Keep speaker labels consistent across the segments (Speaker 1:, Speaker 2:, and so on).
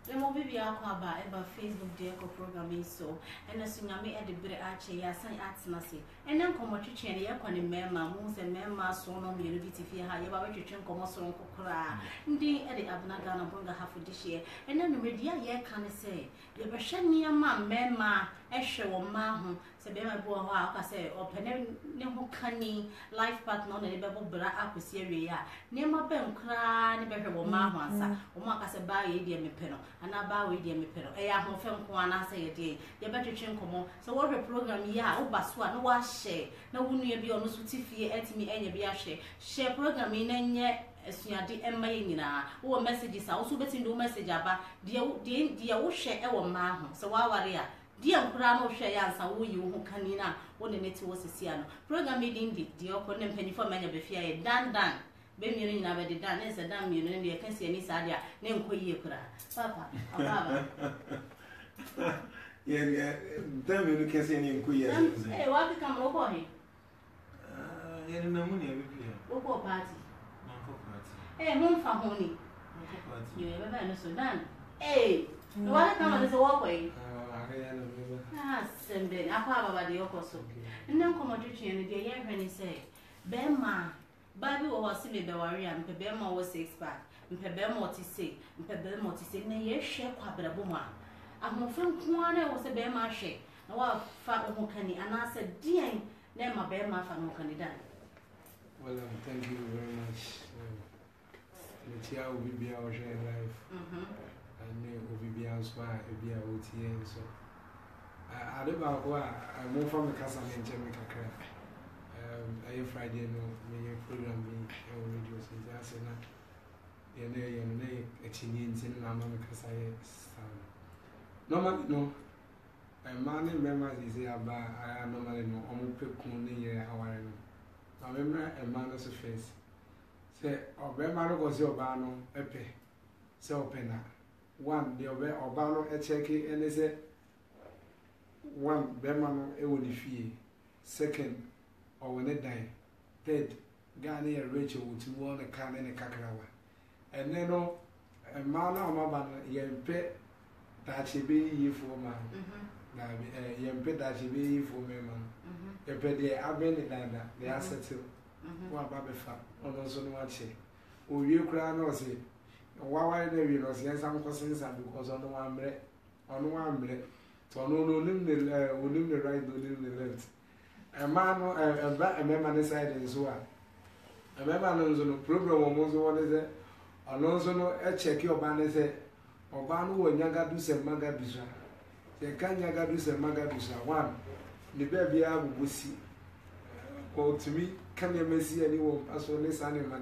Speaker 1: Emo bibi akwaba eba Facebook de ko programming so ena sunyame e de bere ache ya san atnase ena nkomo twetwe ne yakwa ne mema mu se mema so no me no biti ha ye ba twetwe nkomo so nkokora ndi e de Abena Ghana bonga hafu dihye ena no media ye kan se ye be hwe niam mema e hwe wo ma ho se be ma bo ho a ka se opene ne ho kani life partner na ne be bo bra akosi awie ya ne ma be nkra ne be hwe wo ma ho ansa wo ma ka se ba ye de me pe no ana ba we de me pero e ya ho fe nko ana se ye de ye betwetwe nkomo so wo hwe program ya wo baso a no wa share na wonu ye bi ono so tifie etimi enye bi a share program na nye esuade emma ye nyina wo messages a wo so beti ndo message aba de wo share e wo ma ho so wa ware a de nkura no hwe ya ansa wo yi wo kanina wo ne neti wo sisi ano program din de okọ ne mpanifo manya be fia ye dan be mi nyina be de dan ne se dan mi no ne kan se ni sa dia ne nkoyie kura papa ababa
Speaker 2: yeah dan mi no kan se ni nkoyie
Speaker 1: eh wa ka kam ro ko he
Speaker 2: yeah na mu ne be bia
Speaker 1: wo ko party
Speaker 2: na ko party
Speaker 1: mun fa ho ni
Speaker 2: ko party
Speaker 1: yo be ba no so dan wa ka kam se wo ko he
Speaker 2: ya no me
Speaker 1: sembe akwa ababa de yokoso nne nkomo twetwe ne de ye hwe ni se be ma Baby was silly be warrior, and Pebema was 6 pack, and Pebema say, and Pebema say, nay, yes, share quabrabuma. I'm more from Kwana was a bear marche. Now, I fat Mokani, and I said, dear, name my bear my fan Mokani done.
Speaker 2: Well, thank you very much. The chair will be our share life. And name will be our spy, be our OTA. So I don't know why I move from the castle in Jamaica. I Friday no me program me radio so just na ye na echinyin tin na ma me kasa ye normally no man members is aba I normally no omo pekun ne ye aware no na me man so face say obema no go say oba no epe say open na one the oba no e check and say one bema no e woni fie second or when it die, third, Ghana Rachel to one a can and a cakrawa. And then, a man or mamma, yen pet that she be ye for man. Yen pet that she be ye for me, man. A pet the Abena Ghana, the asset to one baby fat, or also watch it. Oh, you cry no say, why there you know, yes, I'm causing some because on one minute, so no, the right, no, the left. A man, a member side and so on. A member knows no program almost what is it. Also, no, a check your banner say, or Banu and Yagadus and Magabisa. They can Yagadus and Magabisa. One, the baby I will see. Or to me, can you see anyone pass on this animal?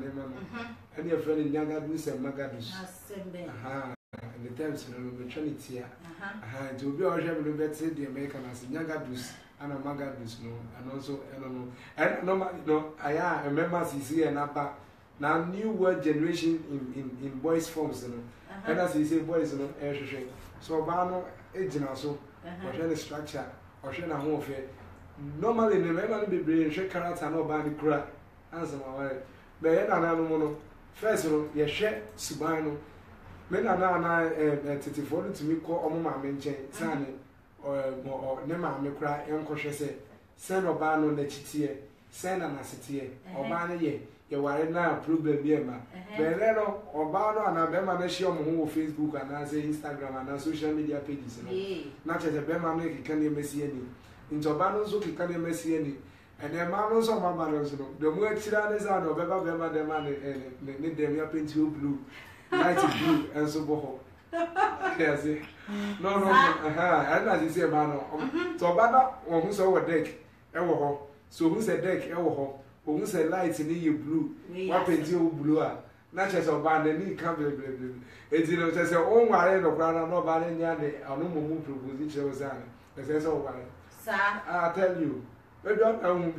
Speaker 2: And your friend in Yagadus and Magadus. And the times in the Trinity. To be our shame, the American as Yagadus. And a magadus no, and also I don't know. And normally no, I remember CC and Abba. Now new word generation in boys forms no. And as he say boys no, so Bano agent also, or share the structure, or share a home fair. Normally the member be brain share character no body crack. Answer my word. But then I know first no, you share Subano. Men are now to me call Oma Menchen, Sani. Or nema me cry unconscious say send or ban on the chitie send an assetie or ban ye you are now problem be ma beleno or ban on a bema na share on Facebook and as Instagram and social media pages not as a bema make can you see any into banos who can you see any and the manos of my manos the more children is out of bema the man and them up into blue light blue and so forth. Yes, no, and as you say, man, so bad or who's our deck, ever so who's a deck, ever who's a light in the blue, what paint you blue, not just a band and can't be it's just your own wire or ground, no bad in yonder, or no more proposition was on. That's all right. Sir, I'll tell you, but don't know.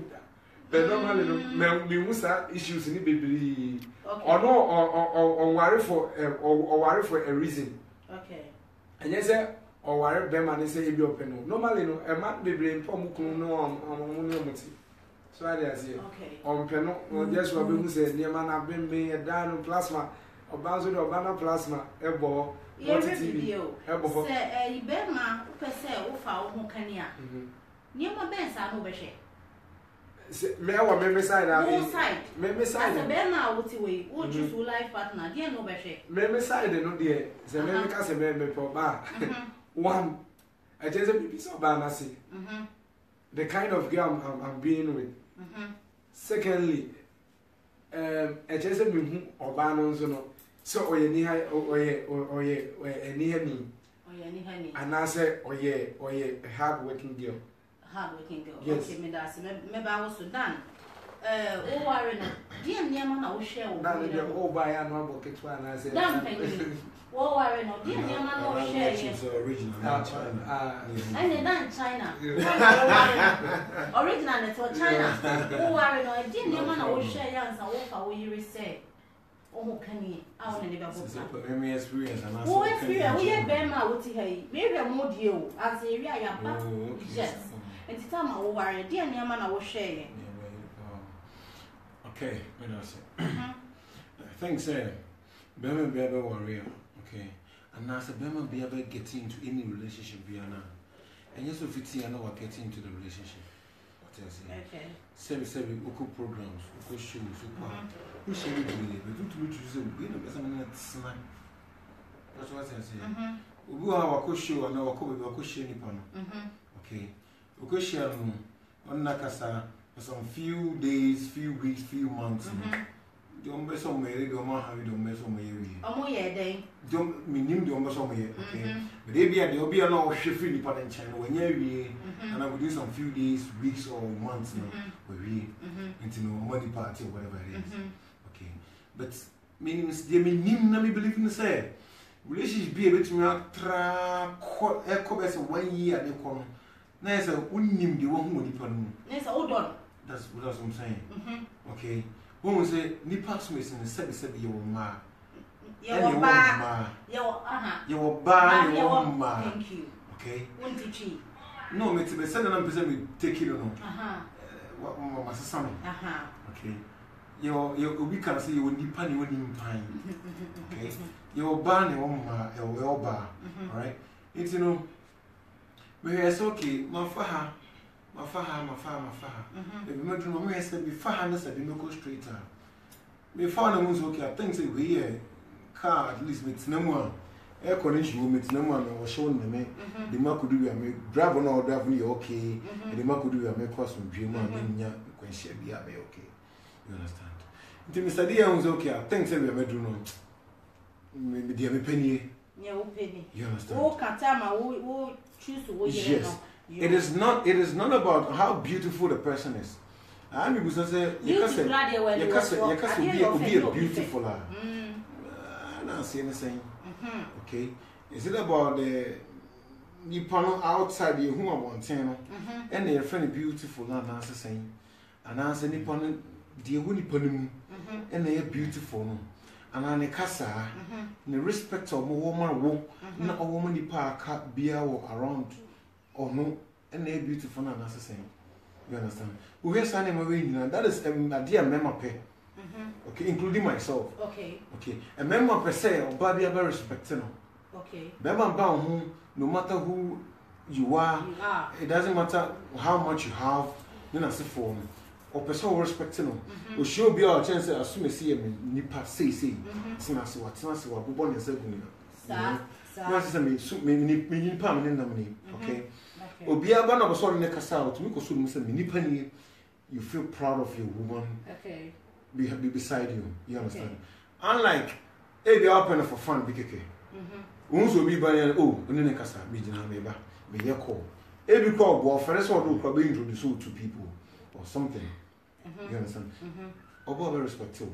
Speaker 2: But normally, we must have issues in the baby, or no, or worry for a reason.
Speaker 1: Okay.
Speaker 2: And yes, or worry them and they say if you open. Normally, no, a man be brain for no on so I say, okay. On penal, or just what we say, near man have been made a down plasma, Obanzo the Obana plasma, ebo,
Speaker 1: video. Say, Ibema, Pese, Ufa, Mukania. Near my best, I know Beshe.
Speaker 2: Me I want me side. Me side.
Speaker 1: As a Bema, what way, would you life partner, dear no Beshe.
Speaker 2: Me side, no dear. The me case me for bar. One, I just a piece of banasi. The kind of girl I'm being with. Secondly, I just a me or banos no. So or any high or any honey. And I say or hard working girl.
Speaker 1: Hard-working girl.
Speaker 2: Yes.
Speaker 1: Okay, me that's maybe I was done. Oh, Warren, dear Niaman, I will share with you.
Speaker 2: Oh, buy a normal bucket one. I said,
Speaker 1: Damn, oh, Warren, dear Niaman, I will share.
Speaker 3: It's original.
Speaker 1: And then China. Original, it's for China. Oh, Warren, dear Niaman, I will share. Yes, I will for you say. Oh, can you? I want to never book.
Speaker 3: Let me experience.
Speaker 1: Oh, experience. We have Bema with you. Maybe a more deal as a area. Yes. And the time I will worry, dear Niaman, I will share.
Speaker 3: Okay, what I say. Thanks, Bema be a warrior. Okay. And now, Bema be able to get into any relationship we are now. And yes, if it's here, I know what get into the relationship. What I say. Okay. Seven, Oko programs, Oko shows, who shall we do? We don't choose a winner, but I'm not snack. That's what I say. We go our Oko show and our Oko show Nippon. Okay. Oko show on Nakasa for some few days, few weeks, few months. Don't mess on me, don't mess on me.
Speaker 1: Oh, yeah, they
Speaker 3: don't mean don't mess on me. Okay. But there'll be a lot of shifting Nippon in China when you're and I will do some few days, weeks, or months we into no money party or whatever it is. Okay. But meaning they me believe in the say. Relationship be a bit more echo 1 year they come. Now it's a unim the one who depend.
Speaker 1: Yes, hold on.
Speaker 3: That's what I'm saying. Okay. When we say Nipas Mason and said your ma. Your ma. Your bar, your ma.
Speaker 1: Thank you.
Speaker 3: Okay.
Speaker 1: Won't you?
Speaker 3: No, me to send an person we take it on. What my son. Okay. Your we can say you will need penny when you pine. Okay. Your barn, your bar. Alright. It's but it's okay. My faha. If you make no me say be faha, said be no go straighter. Before the moon's okay, I think say we here car at least with no more. Air condition with no one was shown me. The mark could do me drive on or drive me okay. And the mark could do me cross from dream and then when she be okay. You understand? Until Mr. Dia was okay, I think say we are doing maybe dear me penny.
Speaker 1: Yeah, penny.
Speaker 3: You understand?
Speaker 1: Oh, Katama, who choose to
Speaker 3: yes. It is not about how beautiful the person is. I mean, because say you can be a beautiful. I don't see anything. Okay, is it about the panel outside the whom I want to and they're friendly beautiful and answer saying and answer Nippon the Winniponum and they are beautiful and on a casa in the respect of a woman not a woman the park be around or no and they are beautiful and answer saying you understand we are signing away that is a dear memory. Okay, including myself. Okay. A member per se or body ever respecting.
Speaker 1: Okay.
Speaker 3: Member bound no matter who you are, it doesn't matter how much you have, you know, for or person respecting. Or she'll be our chance as soon as see him nipa say. Since what born and second. Me okay. Obia ban of a sort of necasa to make a sort of mini you feel proud of your woman. Okay. Be beside you. You understand? Unlike if you open for fun, BKK. Once will be by oh, and then Casa, Bijana, be your call. Every call, well, first or do probably introduce you to people or something. You understand? About very respectful.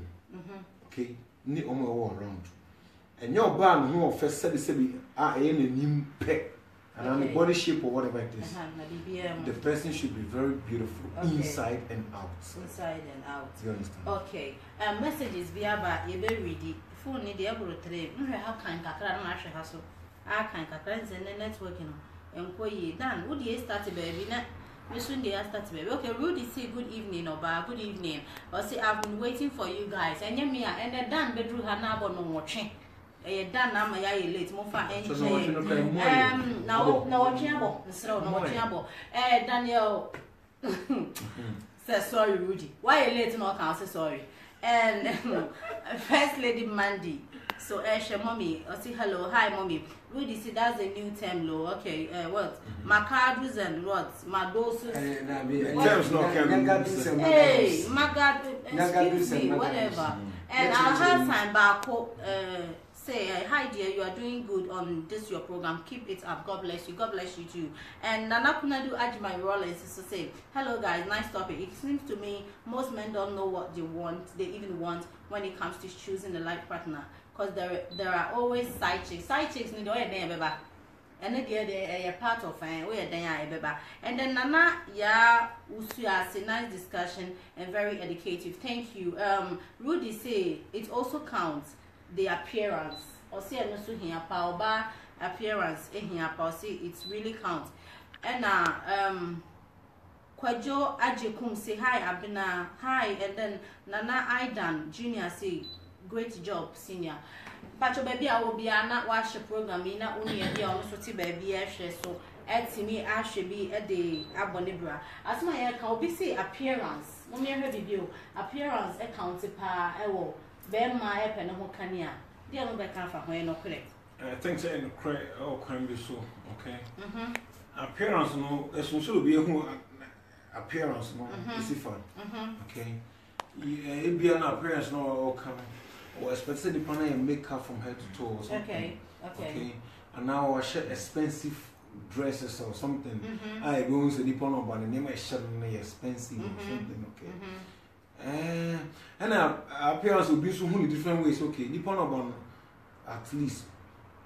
Speaker 3: Okay, need all around. And your band who first said a new pet. And on the body shape or whatever it is, the person should be very beautiful inside and out.
Speaker 1: Inside and out.
Speaker 3: You understand?
Speaker 1: Okay. Messages be about you very ready. Phone need the able to trade. How can Kakran Masha Hassel? I can Kakran and networking. And done. Would you start a baby? We soon they start baby. Okay, Rudy say good evening, Oba. Good evening. Or say I've been waiting for you guys. And me and then Dan bedroom hana bo no watching. Dan na ma ya late mo fa enje. Now watching abo. Nsro no watching abo. Daniel say sorry Rudy. Why you late no can say sorry. And First Lady Mandy. So mommy, I say hello, hi mommy. Rudy see that's a new term low. Okay, what? Macadus and what? Madosus. Hey, excuse me, whatever. And I'll have time back say hi dear, you are doing good on this your program. Keep it up. God bless you. God bless you too. And Nana Kunadu Ajimai Rollins is to say, hello guys, nice topic. It seems to me most men don't know what they want, they even want when it comes to choosing a life partner. Because there are always side chicks. Side chicks need to be and they are part of and then Nana Usuya say nice discussion and very educative. Thank you. Rudy say it also counts the appearance. Or say no here pa appearance here pa say it really counts. And Kwajo Ajekum say hi Abena, hi, and then Nana Aidan Junior say great job senior. Pacho baby I will be not watch the program na only a dia on so baby so me should be at the abonibra. As my can be say appearance. No me heard video appearance account pa ewo be ma e pe no ho kania. Dia no be kan fa ho no correct.
Speaker 3: I think say no correct all can be so, okay? Appearance no should be who appearance no is fun. Okay? It be an appearance no all coming. Or especially the panel and makeup from head to toe or something. Okay. And now I share expensive dresses or something. I go to the panel but the name is suddenly expensive or something. Okay. And appearance will be so many different ways. Okay. The panel at least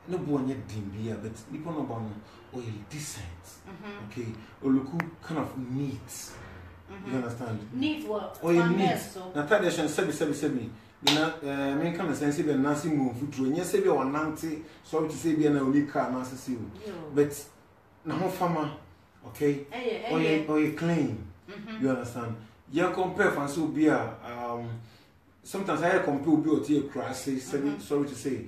Speaker 3: no born yet dimby, but the panel or decent. Okay. Or look kind of neat. You understand?
Speaker 1: Neat work.
Speaker 3: Or neat. Now that is sebi. I come and sense be Nancy move futuro nya se be on nanti sorry to say be na only car na se but na ho farmer okay or you clean you understand you compare fan so be sometimes I compare obi o tie crass sorry to say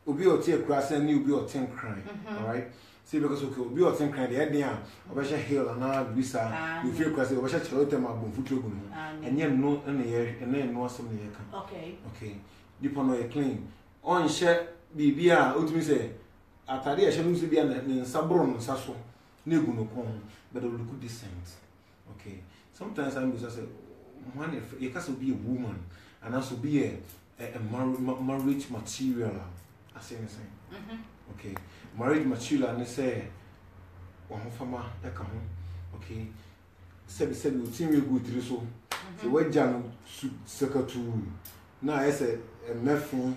Speaker 3: obi o tie crass and obi o ten crime all right see because okay obi o ten crime the head there obesha hill na visa you feel crass obesha chelote ma bon futuro gun and you no no some ne ka okay people know you clean on share bibia otumi say atade e she no so bia na nsabro no nsaso na egu no kon but look decent okay sometimes I'm just say one if you can be a woman and also be a marriage material as you say okay marriage material and say one fama e ka ho okay sebi o tin we go through so we jam secretary na ese mefin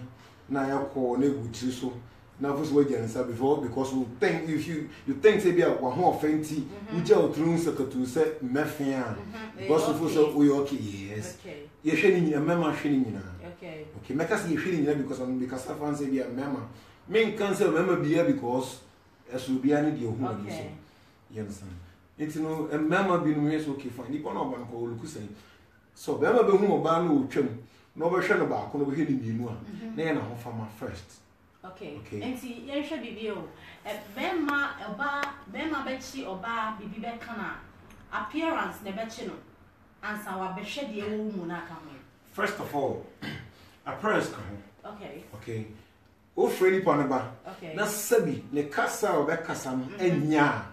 Speaker 3: na yakọ na egu through so na first we jam say before because we think if you think say bia wa ho offenti we jam through secretary say mefin because we so we okay yes ye hwe ni mema hwe ni nyina okay make us ye hwe ni nyina because I fancy bia mema men can say mema bia because as we bia ni de ho so you understand. It's no a mama be no yes okay fine. Nipa no ban ko oluku say. So be ma be hu oba na otwam. No be hwe no ba ko no be hwe ni mienu a. Na ye na ho fama first.
Speaker 1: Okay. Enti ye hwe bibi o. Be ma be chi oba bibi be kana. Appearance ne be chi no. Ansa wa be hwe de e wo mu na ka ho.
Speaker 3: First of all, appearance ka ho.
Speaker 1: Okay.
Speaker 3: O free nipa no ba.
Speaker 1: Okay.
Speaker 3: Na sabi ne kasa o be kasa no enya.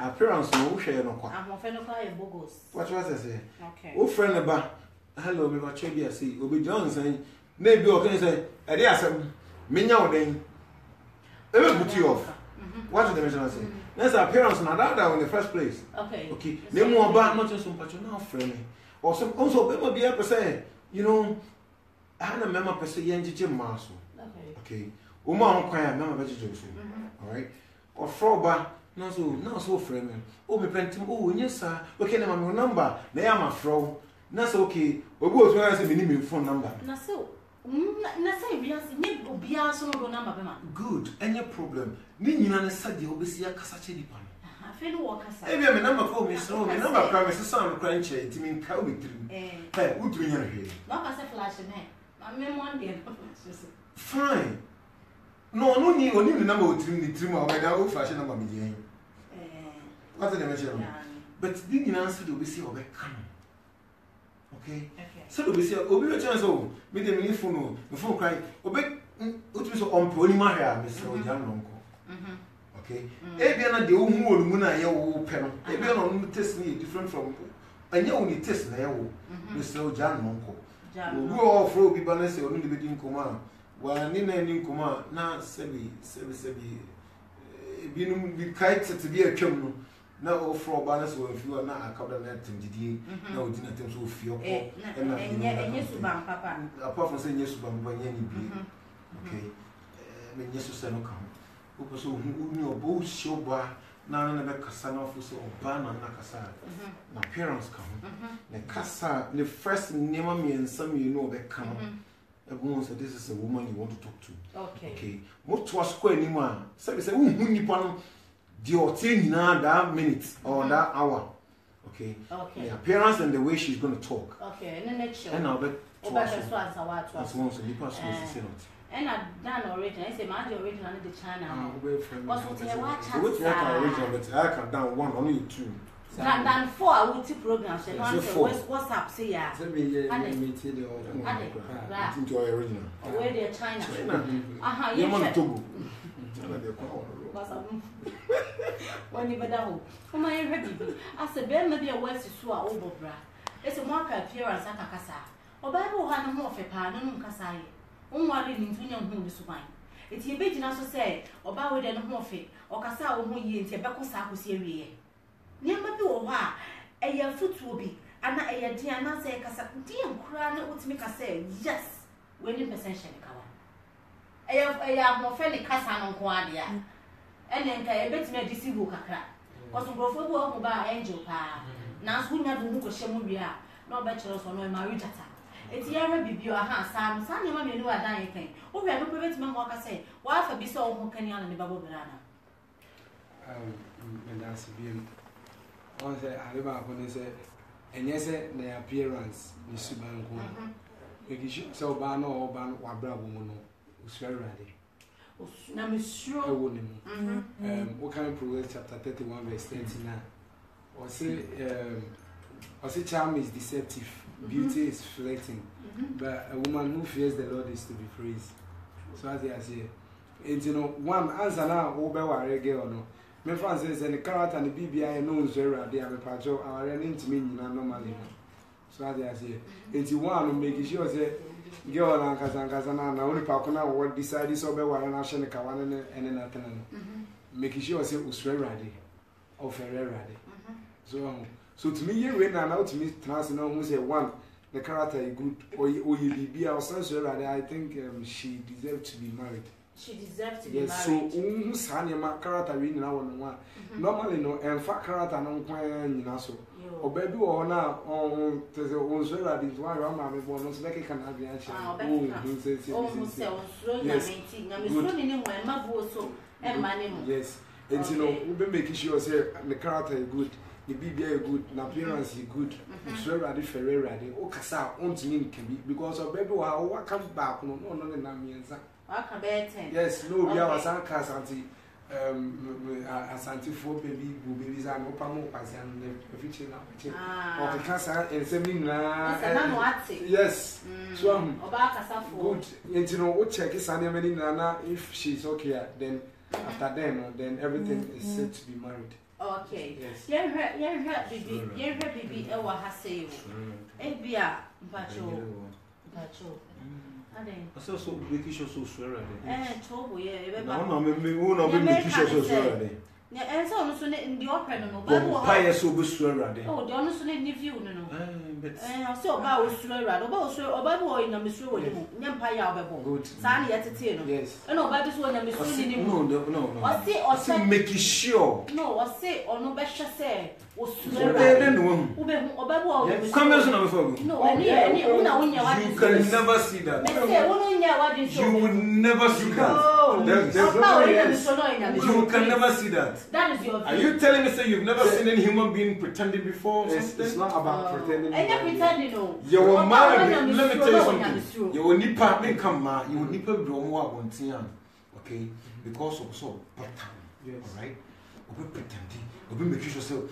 Speaker 3: Appearance no hwe no kwa.
Speaker 1: Amofe no kwa e bogos.
Speaker 3: What was I say?
Speaker 1: Okay.
Speaker 3: O friend ba. Hello me ba chebi say Obi Johnson na bi o kan say e dey asem menya oden. E be put you off. What did the mention say? That's appearance na that in the first place. Okay. Ne mo oba not just some pacho na friend me. Or some also be ma be able say, you know, I na mema person yen jeje maso. Okay. O ma on kwan mema be jeje so. All right. Or froba no so friend me. Oh me pentim oh nyesa. Okay na my number. Na ya ma fro. Na so okay. Obi o so say me ni me phone number.
Speaker 1: Na so nye obia so no number be ma.
Speaker 3: Good. Any problem. Ni nyina ne sade obesi ya kasa che dipa.
Speaker 1: feel walk as
Speaker 3: I mean, number 4 Miss No, number promise some crunch, it mean cow with trim. Hey, would you hear?
Speaker 1: Not as a flash in here. I mean, one day.
Speaker 3: Fine. No need the number of trim or by old fashion number million. What's the name? But didn't answer to be see or come. Okay? So we say, Obi chance oh, with the mini phone, the phone cry, Obi, what was on Pony Maria, Mr. Young Uncle. Okay? Abena the old Muna, your pen, Abena test me different from. I know only test now, Mr. John Uncle. Who all throw be balanced or only between command. While Nina in command, now, Sebi, be kites to be a chum. Now, for balance, if you are not a couple of that, no dinner attempts will feel. And yes, Papa. Apart from saying yes, but any be. Okay. When yes, to no come. Who so who knew both show bar, now never Cassano or Bana Nakasa. My parents come. The Cassa, the first name of me and some you know that come. Everyone said, this is a woman you want to talk to. Okay. What was square anymore? So say, who you the 10 that minute or that hour. Okay. The appearance and the way she's going to talk.
Speaker 1: Okay. And then
Speaker 3: and I'll bet
Speaker 1: that's
Speaker 3: one so you pass to
Speaker 1: and I've done original. I say, my original the channel. What's what I watch?
Speaker 3: Original, but I can down one, only 2.
Speaker 1: Than 4 I will take programs. And what's up? See ya.
Speaker 2: Let me tell you all.
Speaker 3: Into our original.
Speaker 1: Where they're China.
Speaker 3: You want to
Speaker 1: when you better, oh my baby, I said, Ben, maybe a west is so over bra. It's a marker appearance at Casa. Or Bible had no more for pardon, Casai. Only into young whom is wine. It's your bait also say, or bow with an morphe, or Casa who ye in tobacco saccos area. Near my door, why a year foot will be, and a year dear, not say Casa, dear, crying would make us say, yes, winning percentage cover. I have more friendly Casa on Quadia. And then I bet me this book a crack. Because we go for about angel pa. Now, who never who could show me no bachelors or no marriage. It's your baby or her son, son, you may know a dying thing. Oh, we have no prevent my walk. I say, why for be so who can yell in the bubble banana?
Speaker 2: And that's being on the Alibaba when they say, and yes, the appearance is Suban. Making sure so ban or ban or bravo woman was very ready.
Speaker 1: I'm sure.
Speaker 2: What kind of Proverbs chapter 31 verse 29? Or say charm is deceptive, beauty is fleeting, but a woman who fears the Lord is to be praised. So as I say, and you know, one answer now, over a girl or no. My friend says, and the carrot and the BBI knows very well, they have a patch of our running to me normally. So as I say, and you want to make sure that. Girl and Kazan, now only Pakuna what decided so by one nation Kawan and nothing. Making sure it was very ready or very ready. So to me, you read now to me, Transino who say one, the character is good or you be our son, I think she deserved to be married.
Speaker 1: She deserves to be married.
Speaker 2: So, son, your character reading now one. Normally, no, and fat character no point in us. Or baby, or now, on the own Zera, this one, I'm born, so like I can have the answer. Yes, and you know, we've been making sure the character is good, the BBA good, the appearance is good, it's ready for ready. Oh, Cassa, on to me can be because of baby, what comes back, no, yes, no, we are a Sankas auntie. Asante for baby, babies are no pamo and the future now. Or the casa and sending yes, so good. And you know what check is Sunday Nana if she's okay, then after then everything is set to be married.
Speaker 1: Okay, yes, yeah, baby, Ewa has say, Abia, Bacho.
Speaker 3: So make sure so swear
Speaker 1: trouble, yeah.
Speaker 3: No, make sure swear.
Speaker 1: And so in the opera, no,
Speaker 3: but so swear.
Speaker 1: Oh, the honest view, no. But so about swear, about Bible in a monsieur with him, Empire, good. Sunny at the tail, yes. And no, Bible one, no, or say,
Speaker 3: make sure.
Speaker 1: No, or say, or no better say.
Speaker 3: You can never see that. You will never see that.
Speaker 1: No.
Speaker 3: You can never see that.
Speaker 1: That is your view.
Speaker 3: Are you telling me say you've never seen any human being pretending before?
Speaker 2: It's not about pretending.
Speaker 1: And you're pretending, no.
Speaker 3: Your man, let me tell you something. You will nipa me come ma. You will nipa bromo abontian. Okay, because of so better.
Speaker 2: Yes.
Speaker 3: All right. We pretending. We make sure so.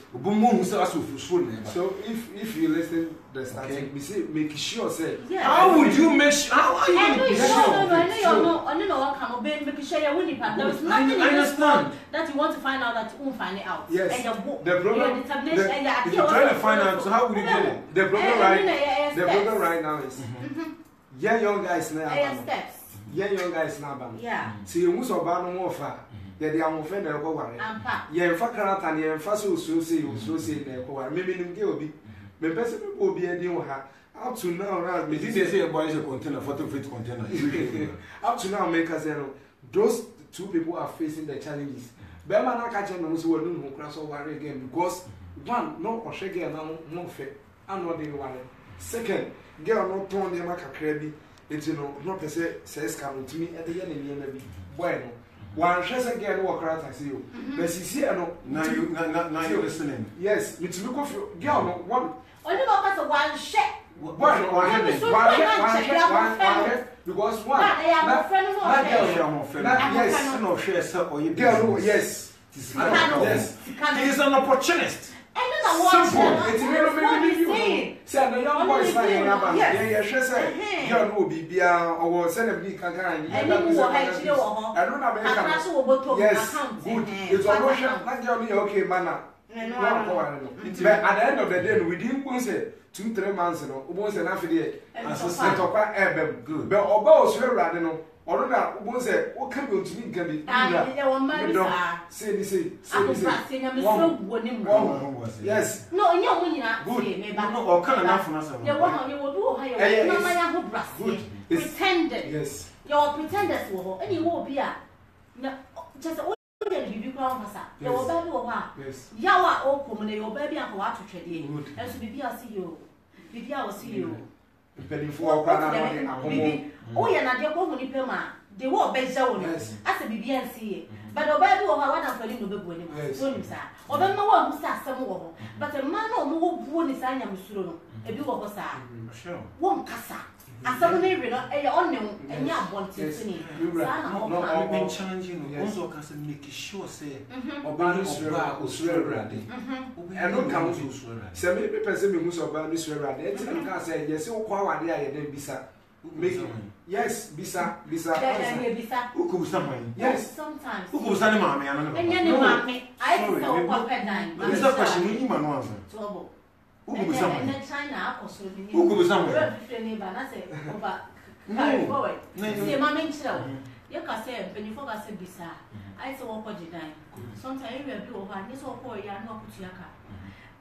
Speaker 2: So if you listen the starting, we say make sure say.
Speaker 3: How would you make sure? How are you going to be sure?
Speaker 1: I know make sure you win. There is nothing in this world that you want to find out that you won't find it out.
Speaker 2: Yes.
Speaker 1: And
Speaker 2: the problem.
Speaker 3: If you're trying to find out, so how would you get it?
Speaker 2: The problem right now is. Yeah, young guys now. Yeah, young guys now.
Speaker 1: Yeah.
Speaker 2: See, you must have no more far. Yeah, they are offended. Yeah, in fact, and yeah, fast so say, maybe them give me. My best people be a deal. Up to now,
Speaker 3: they say a boy is a container, 40-feet container.
Speaker 2: Up to now, make us those two people are facing the challenges. Bema na catch them who don't know cross over again because one, no or shake girl no fair. I'm not the one. Second, girl not torn them like a crabby. It's no per se says come to me at the end maybe. Bueno. One shares again walk around and see you. But see, now you're listening. Yes, it's look of you. Girl, no one.
Speaker 1: Only about one share.
Speaker 2: One because one. Yes, no share or you girl. Yes. Yes.
Speaker 3: He is an opportunist.
Speaker 1: Simple.
Speaker 2: It's really say the young boy saying about yeah, she say girl will be or send a big kagan. I don't know. Yes, good. It's almost not girl okay, man. But at the end of the day, we didn't say 2-3 months, you know, almost enough for the assistant of good. But about rather no. Or that one said, what can you to me can be? Say, yes.
Speaker 1: No, you're winning.
Speaker 3: Good. Or can enough for us.
Speaker 1: You will do higher. Pretended.
Speaker 2: Yes.
Speaker 1: Your pretenders will, and you will be a just a baby ground. Your baby or what? Yes. Yawa open, your baby and what to trade. And so be I see you. Maybe I will see you. Oh, you're not your company, Pema. They won't be so as a BBNC. But a baby or one of them will be winning. So, sir, or the no one who starts some more. But a man or more who is I am sure. A do of us are. Sure. One cassa. As some neighbor, a onion, and ya want to see.
Speaker 3: I've been challenging you. Also, can make sure, say, or swear ready. I don't come to swear. Some people who saw about this ready. It's not say, yes, so quite idea, then bisa. Yes, bisa. Who could someone? Yes,
Speaker 1: sometimes.
Speaker 3: Who could send mommy?
Speaker 1: I saw what pen.
Speaker 3: It's a question, you man answer. Who could be someone? Who could be somewhere?
Speaker 1: See, my main child. You can say, when you forgot to be sad. I saw what you dine. Sometimes you will do one, this or boy, you are not put your car.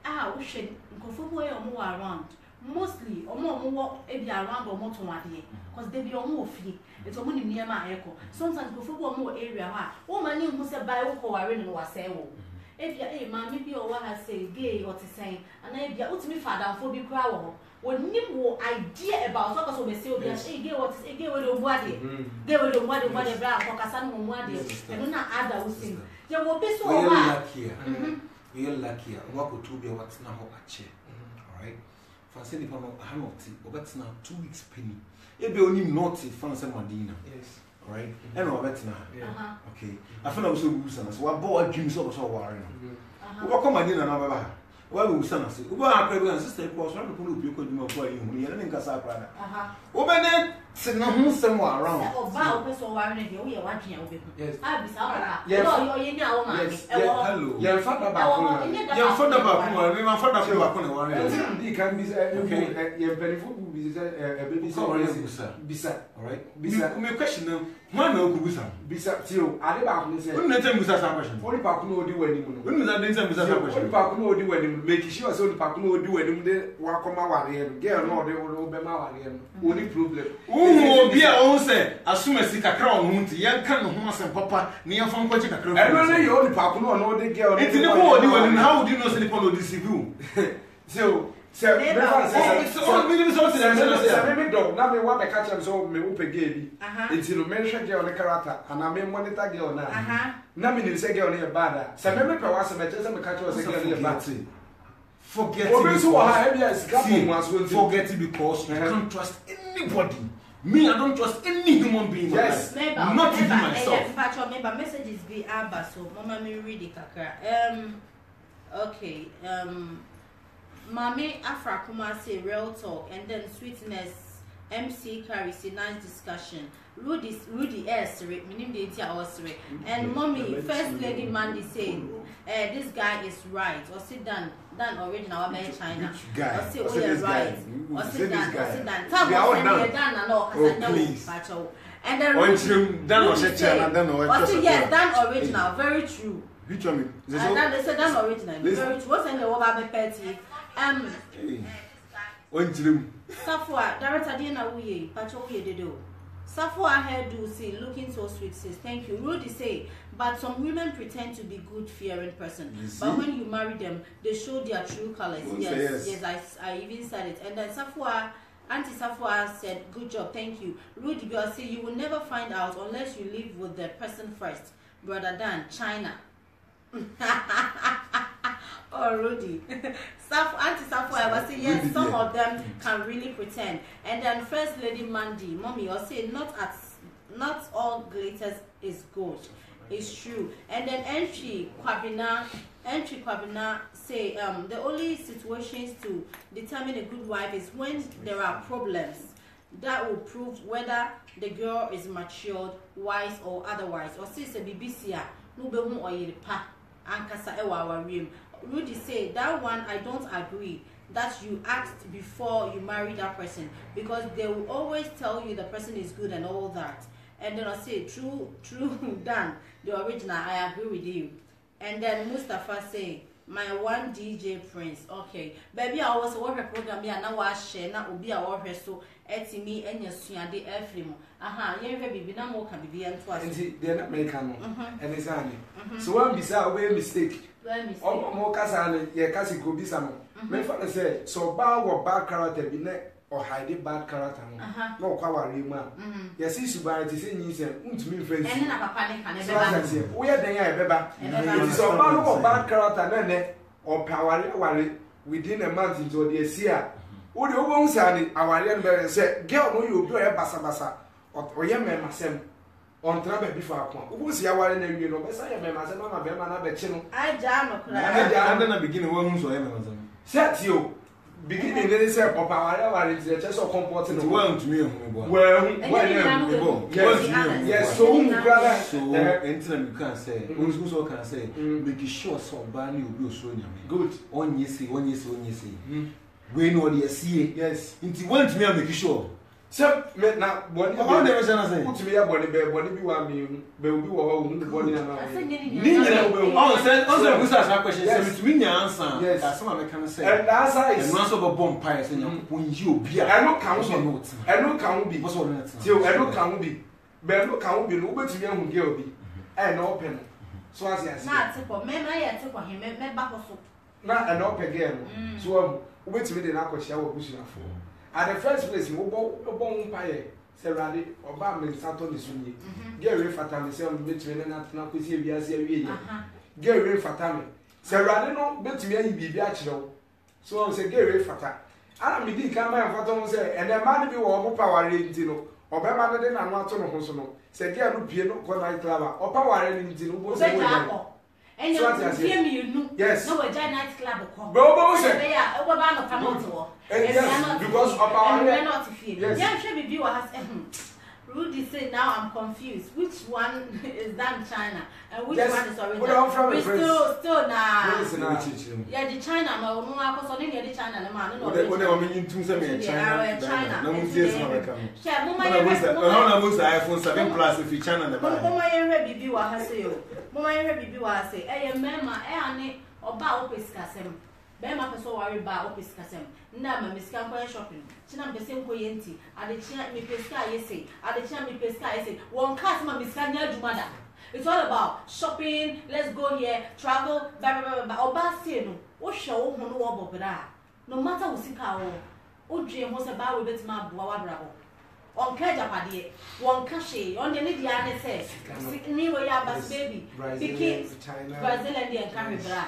Speaker 1: Ah, we should go for boy or more around. Mostly, or more maybe around or more to my day, because they be on more free. It's only near my echo. Sometimes go for more area. Woman, who said by who are in was say, if you're a man, maybe or what I say, gay or to say, and I be out to me father for big crowd. When you idea about what was say, gay what is a gay with a body, gay with a body, brown, or Cassan, one day, and do not add that thing. There will be so lucky.
Speaker 3: We are lucky. What could two be what's now a chair? All right. Fancy the panel, or that's now 2 weeks penny. It be only naughty, fancy Madina.
Speaker 2: Yes.
Speaker 3: All right. And all that's now. Okay. I feel I was so good, so I bought dreams of so warring. What come I did another? Why will son say, who are pregnant sister? Because one of you could do for you, you didn't cast our brother. Open it, sit no somewhere around.
Speaker 1: Oh, wow, so warring you, we are watching.
Speaker 2: Yes,
Speaker 1: I'll be sorry.
Speaker 2: Hello, your father back.
Speaker 3: Your father back, my father back on the warrior.
Speaker 2: He can be okay. Your very food be a baby, Bisa, all right? Bisa,
Speaker 3: my question now. One no Bisa.
Speaker 2: Bisa, Tio, I never say,
Speaker 3: wouldn't let him with that question.
Speaker 2: Only Pacuno do anything.
Speaker 3: Wouldn't that answer with that question?
Speaker 2: Pacuno do anything, make sure so the Pacuno do anything, walk on my warrior, girl, no, they will obey my warrior. Only problem.
Speaker 3: Oh, be our own say, as soon as he can crown, young can horse and papa, near from Coach. I
Speaker 2: don't know you only Pacuno, no, the girl.
Speaker 3: It's in the world, and how do you know Silicon or deceive you?
Speaker 2: So, So me dog na me wa be catch am so me wo pege bi enti no me hwe girl ne character ana me monitor girl na me nim say girl ne bad so me pe wa se me say me catch was girl ne bad
Speaker 3: forget it because you can't trust anybody. Me, I don't trust any human being.
Speaker 2: Yes,
Speaker 3: not even myself.
Speaker 1: Maybe messages be Abba, so Mama me read it kakra. Okay. Mame Afra Kuma say real talk, and then sweetness. MC carries a nice discussion. Rudy S. Meaning the Osre. And Mommy, First Lady Mandy saying, this guy is right. Or sit down, original about China. Or say, oh, you're right. Or sit down. Tell me, you're done and all.
Speaker 3: Please.
Speaker 1: And then
Speaker 3: done or say,
Speaker 1: yes, done original. Very true.
Speaker 3: Which one?
Speaker 1: And then they said done original. Very true. What's in the over petty? Safwa, director Diana Wuye, Pacho Wuye Dedo. Safwa hairdo say looking so sweet says thank you. Rudy say, but some women pretend to be good fearing person. But when you marry them, they show their true colors. Yes, I even said it. And then Safwa, Auntie Safwa said, good job, thank you. Rudy girl say you will never find out unless you live with the person first. Brother Dan, China. Oh, Rudy. Auntie Safwa was say yes, some of them can really pretend. And then First Lady Mandy, Mommy, or say not all glitters is gold. It's true. And then Entry Kwabina say the only situations to determine a good wife is when there are problems that will prove whether the girl is matured, wise or otherwise. Or say it's a BBC no be hu oyiripa ankasa ewa awariam. Rudy say that one I don't agree that you asked before you marry that person because they will always tell you the person is good and all that. And then I say true Dan, the original, I agree with you. And then Mustafa say my one DJ Prince. Okay, baby, I was work a program here now I share now will be a work so etimi enya suade efrem. Aha, yen ve bibi na mo ka bibi anto
Speaker 2: aso. They not make no. And it's ani. So one bisa we mistake. Oh, more Cassan, ye Cassie could be some. My father said, so bow or bad character be net or hide bad character. No, Kawarima. Yes, he's about to say, you said, to me, friends. And a panic and a we are the so bow or bad character, or power within a month into the year. Would you won't say our young man said, girl, no, you do a bassa or young man myself. On travel before I come. Who's your one in you know? But I am a son of a man. I jam
Speaker 3: and then I begin one so Amazon.
Speaker 2: Set you beginning they say, Papa, it's just so comfortable.
Speaker 3: Well to me,
Speaker 2: yes, so brother,
Speaker 3: so enter you can say, who's so can say, make sure so bad you will show you.
Speaker 2: Good.
Speaker 3: On you see, when you see. We know the see, yes. Into one to me, make sure.
Speaker 2: So now, what
Speaker 3: never say?
Speaker 2: Put me up on the bed, what if you want me? Will be all the body and
Speaker 3: I said, also, who's that question? Yes, to me, answer. Yes, that's what I can say. And that's I once of a bomb pies and when you be, I don't count on notes. I don't count be, what's all that? Till I don't count be, but no count be, no, but to me, who give be, and open. So as I said, I took him, back also. Not an open again. So, wait to me, then I could share what pushing for. At the first place, you won't pay. Serradi, Obama, Saturn is winning. Gary Fatami, some between and not now, because he has a Gary Fatami. Serradi, no, bet me, you be natural. So I say, Gary Fata. I am the come and Fatom say, and a man be all power in Tino, or Bama than I want to know Hosono. Said, Gary Piano, Conai Clava, or power in Tino was a and you hear me, you know, yes, no, a giant club. Bobo said, they are over banner come yes, because of our not feel. Yes, should be viewer has Rudy said now I'm confused. Which one is done China and which one is original? We still now. Yeah, the China no because only the China no man no. What I mean to say China.
Speaker 1: China.
Speaker 3: No one says America. Mama use iPhone 7 Plus if you China the buy.
Speaker 1: Mama yen bibi wa ha say o. Mama yen bibi wa say eh mema ane oba opesikasem. Bema peso worry ba opesikasem. Na ma miska kwa shopping. China mpese nko yenti. Ade chia mi peska yese. Ade chia mi peska yese. Won cast ma miska nya adwuma da. It's all about shopping, let's go here, travel, blah blah blah. Oba say no. Wo hwe wo hu no wo bobra. no matter who sick our old dream was about with my bravo. On Kajapadi, one cashe, on the Lydia says, Nero Yabas baby, became Brazilian and Caribra.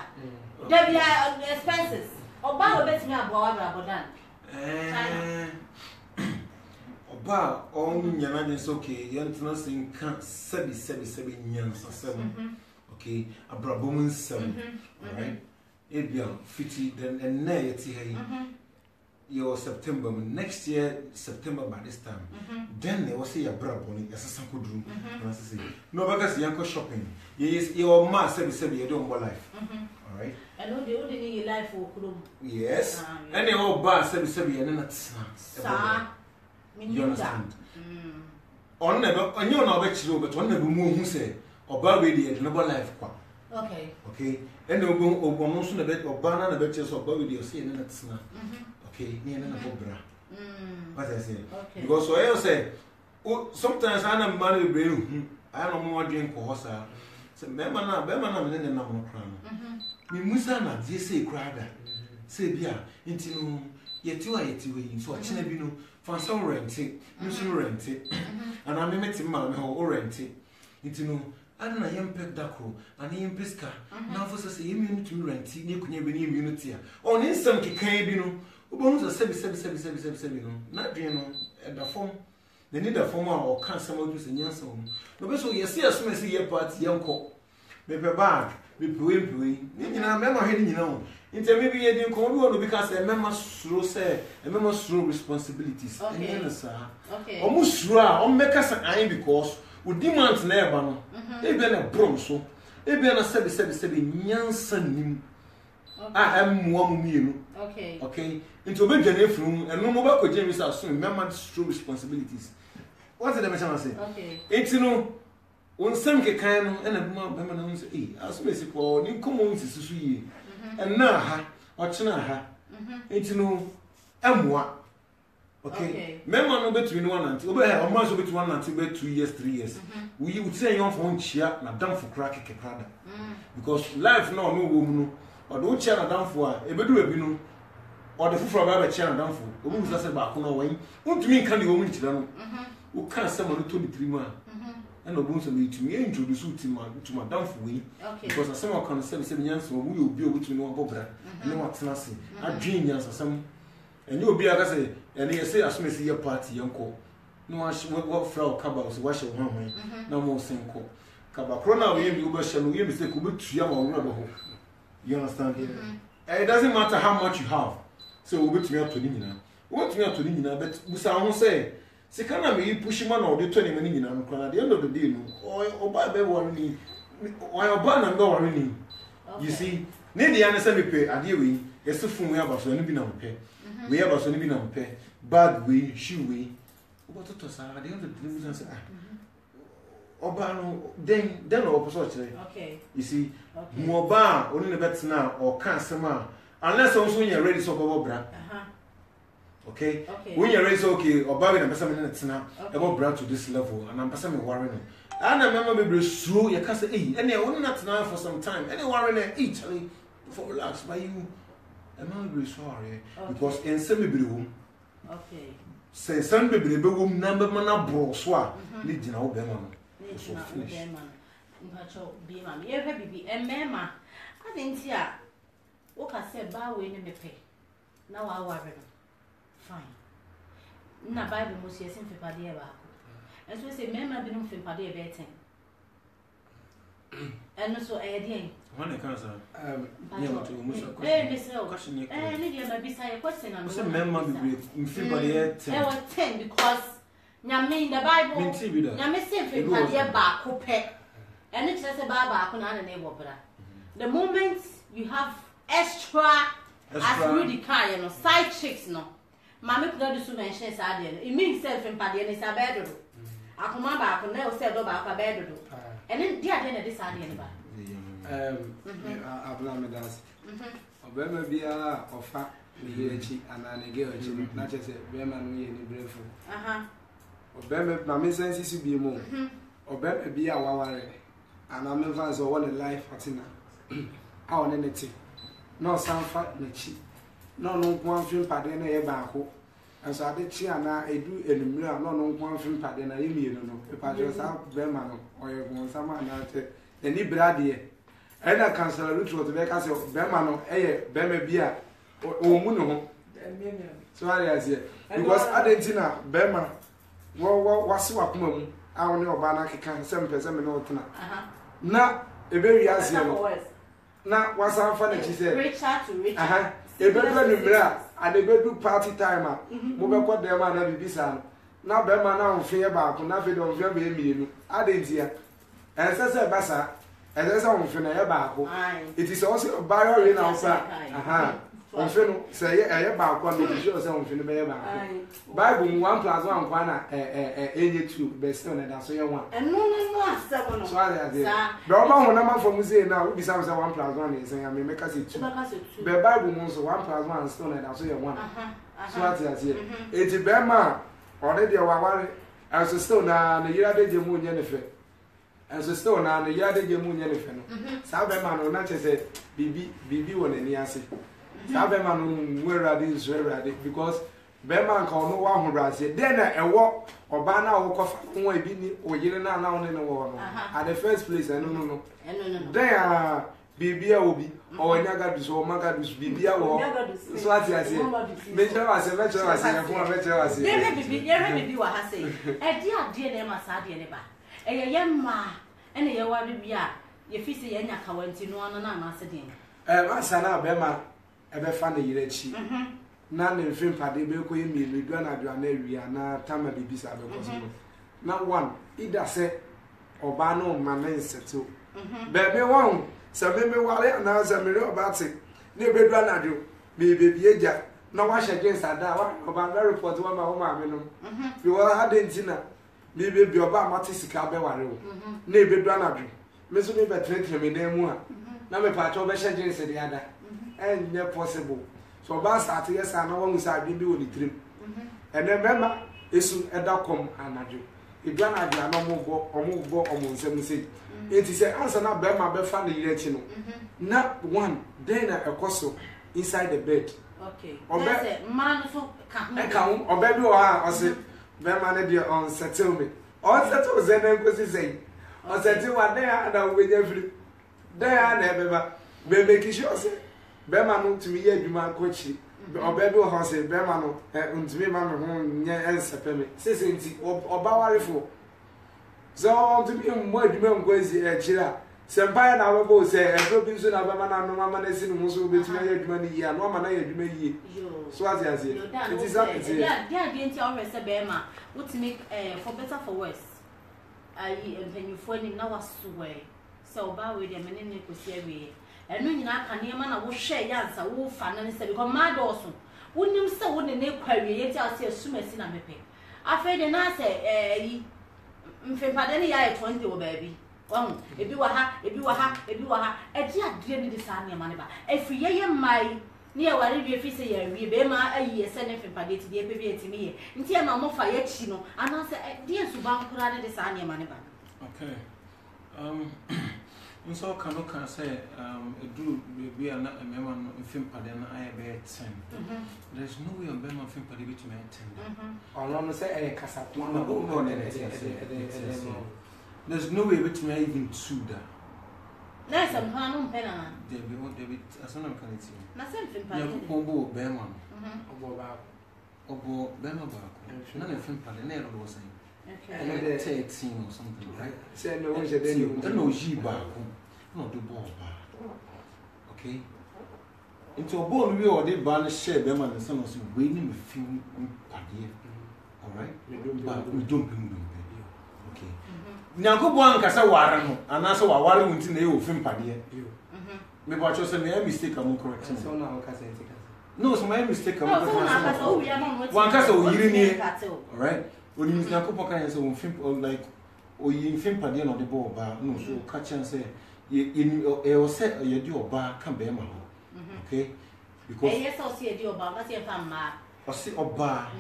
Speaker 1: There be expenses. Or Bow bet me a bravo done.
Speaker 3: Oba, all Yanan is okay, Yanton can't 77 years or 7. Okay, a Braboman 7, alright? It be 50, then and nay, your September next year, September by this time. Then they will see a Braboni as a sample room. No, because you're shopping. Yes, your mass 77 you don't want life. Alright?
Speaker 1: I know the only need life for Kulu.
Speaker 3: Yes, and they all bar 77 and not snacks. You understand? On never, on your knowledge, but one never move who say, or Barbie and noble life.
Speaker 1: Okay.
Speaker 3: Okay, and they'll go over most of the bed or banana betches or Barbie or see and not snack. Okay, near an opera. What I say? Because I say, sometimes I am married, I don't more drink or horse. Say, Bemana, and then I'm on crown. We Musana, they say, crowder. Say, Bia, into yet you are yet away, so I chinabino, for some renting, you rent it, and I met him, man, or rent it. Into I don't know, young pet dacro, and him pisca. Now for us, immune to rent, you couldn't be immunity. On instant, Cabino. Bones are 7, not dream at the form. They need a former or can't some use in Yanson. No, so you see a smassy year party, young cock. Maybe bag, be pui. You know, remember heading, you know. Into maybe you didn't come because a member slow say, a member slow responsibilities.
Speaker 1: Okay.
Speaker 3: Okay. Almost raw, or make us an eye because with demands never. They been a bronzo. They been a 7, Yanson. I am one meal.
Speaker 1: Okay.
Speaker 3: Okay. Into a big from and no more could James assume member's true responsibilities. What's the message I say?
Speaker 1: Okay.
Speaker 3: It's no one some can and a man say, as basic or you come on to see and now or China. It's no M1. Okay. Member no between 1 and 2, a month between 1 and 2, 2 years, 3 years. We would say on phone cheer, Madame for crack a crowd. Because life no woman. Or don't chair down for a bedu ebino, or the food from a chair down for. Who was about Kuno? What do you mean can you woman to who can't someone 23 man? And no bones of me to me introduce to my down for we. Because as someone can 7 years, we will be able to know Bobra, no what's nothing. I dream years or some, and you'll be, like I say, and they say, as soon as your party, uncle. No, I should what flower cabals, wash your home, no more same call. Cabacrona, we shall we mistake, we be young or rubber. You understand? It doesn't matter how much you have. So we'll be to me up to Nina. What to me up to Nina, but we sound say, Second, me pushing man or the 20 minutes at the end of the day, or by the warning, or ban and go running. You see, near the answer we pay, I deal with, yes, the phone we have us only been on pay. We have us only been on pay. Bad way, shoe way. What to say? At the end of the day, answer. Obano, then opposite.
Speaker 1: Okay.
Speaker 3: You see, more bar only the bets now or cancer man, unless also when you're ready so go bra. Okay. When you're ready, okay, or Barbie and Passam minutes now, about bra to this level, and I'm Passam worrying. And I remember maybe slow, you can't say, and they were not now for some time, and they worrying each for relax by you. I'm not very sorry because in semi room.
Speaker 1: Okay.
Speaker 3: Say, some baby, the room number man, bro, swap, leading out them.
Speaker 1: So finish. Be mammy, every baby, and mamma. I didn't see what I said, bow in me pay. Now I worry. Fine. Na Bible must yes in Fipadia. And so say, Mamma be no Fipadia betting. And also, I did.
Speaker 3: One I can't say,
Speaker 1: eh, Lydia, beside a question. I'm
Speaker 3: saying, Mamma be Fipadia
Speaker 1: 10 because. Nyame the Bible. Nyame say Fipadia back who pay. And it's just a baba and a neighbor. The moment you have extra as really kind, no side chicks, no. Mammy could not do so mention Sadian. It means self in Padian is a bedroom. I come back and never said about a bedroom. And then the idea this Sadian.
Speaker 2: Abena Ghana. Abena be a offer me cheap and I get a chip, not just a Beman we in the brave. Obey my sense to be more. Obey be a waware, and I'm never as one life at dinner. Our anything. No sound fat, no cheap. no one film pardon a back. And so I did Chiana, I do in the mirror, no one film pardon a no. If I just have Berman or you someone the Nibradi. And I cancel a ritual to make us Berman, Beme Bia, or Muno. So I say, because Argentina, Berman, what's what mum, I don't know Banaki can 7% now, a very as now, what's our funny, she said,
Speaker 1: Richard to Richard.
Speaker 2: A bedroom, and a bedroom party timer, move up what their man have be son. Now, Berman now fear back, nothing of your baby. I didn't hear. And that's a bassa, and that's all from a barco. It is also a barrel in our side. Say a back one to show something in the Bible 1+1 corner, a 2 best on and so you want. And no, 7. So I did. But number from Museum now, we sounds 1+1 is saying, I mean, make us it 2. The Bible wants 1+1 stone and so you want. So I say, it's a Bema already a worry as a stone and the year they do moon yennefer. As a stone and the year they do moon yennefer. Sabaman will not say, BB one in the answer. Sabaman were ready because Berman called no one who rise it. Then a walk or banner or coffee or you now in the war. At the first place, I no. There BB will be or Nagadus or Magadus BB or so I say. Major was a veteran, I say, a veteran.
Speaker 1: There be what I say. A dear name as I did about a young ma and a yawa be your fish and your cowanty no one and answer him.
Speaker 2: My son, Bema. Ebe fana yire chi na ne film pade be ko yemi me do na do na wi na tama bibisa be ko so na one ida se oba no ma na nseto be me won se me wale na se me oba te ne be do na do me be bieja na wa hye sada wa oba na report wa ma me no bi wa adentina me be oba mate sika be ware o na be do na do me so me be tretre me na mu a na me pa cho be hye se de ada and near possible. So, Bass at yes, I know one who's I be with the dream. And then remember, it's soon a duckom and I do. If you're not no more or move or 7 it is an answer not by my bed family, let you know. Not one, then a costo inside the bed.
Speaker 1: Okay. Or man
Speaker 2: come or baby or say, Berman, dear, on settle me. Or settle then because say, or settle one day and with every day I never make sure say. Berman to me, you man coachy, or baby or say, Berman, and to me, mamma, answer me. Says or Bawari for. So to me, more demand goes the chilla. Senpai and our both say, and so be soon of a man and no man is in Musu between money and 1 man I do. So as I say, it is up to you. Yeah, didn't always say Berma, what to make for better for worse. I when you find him now was way. So bow with them and then you could see. And no, you know, can hear man, I will share yes, I will find and say, because my also wouldn't you say, wouldn't they query yet? I'll see a swimmer in a mepe. I fed and I say, Padeni, I 20 baby. Oh, if you were her, a dear dream this army money. If we hear my near what if you say, we be my year sending from Paddy to the baby to me. Until my mother yet, you know, and I said, dear Suban could add this army money.
Speaker 3: Okay. So can say do we are not a member of film padana I be 10. There's no way on Bema film paddy to me 10.
Speaker 2: Or not say a casa.
Speaker 3: There's no way which may even 2 that.
Speaker 1: There's some Hanum Penna.
Speaker 3: They won't David as an alkality.
Speaker 1: Nothing film paddy.
Speaker 3: Obo Bema. Obo Bema back. None of film padana was saying. Okay. 13 or something, right?
Speaker 2: Say no, no, she back. Not the ball back. Okay. Into a ball, we already banish share them and the son was waiting with film paddy. All right? We don't okay. Now go one cassa warren, and that's why warren went in the film paddy. Maybe I just made a mistake, I'm correct. So now, no, it's my mistake. One castle, you didn't. All right. When you na couple kind say film or like or you film padi on the ball bar no so catch and say you say you do oba can be ma okay because
Speaker 1: yes I see do oba but you fam ma
Speaker 3: o see oba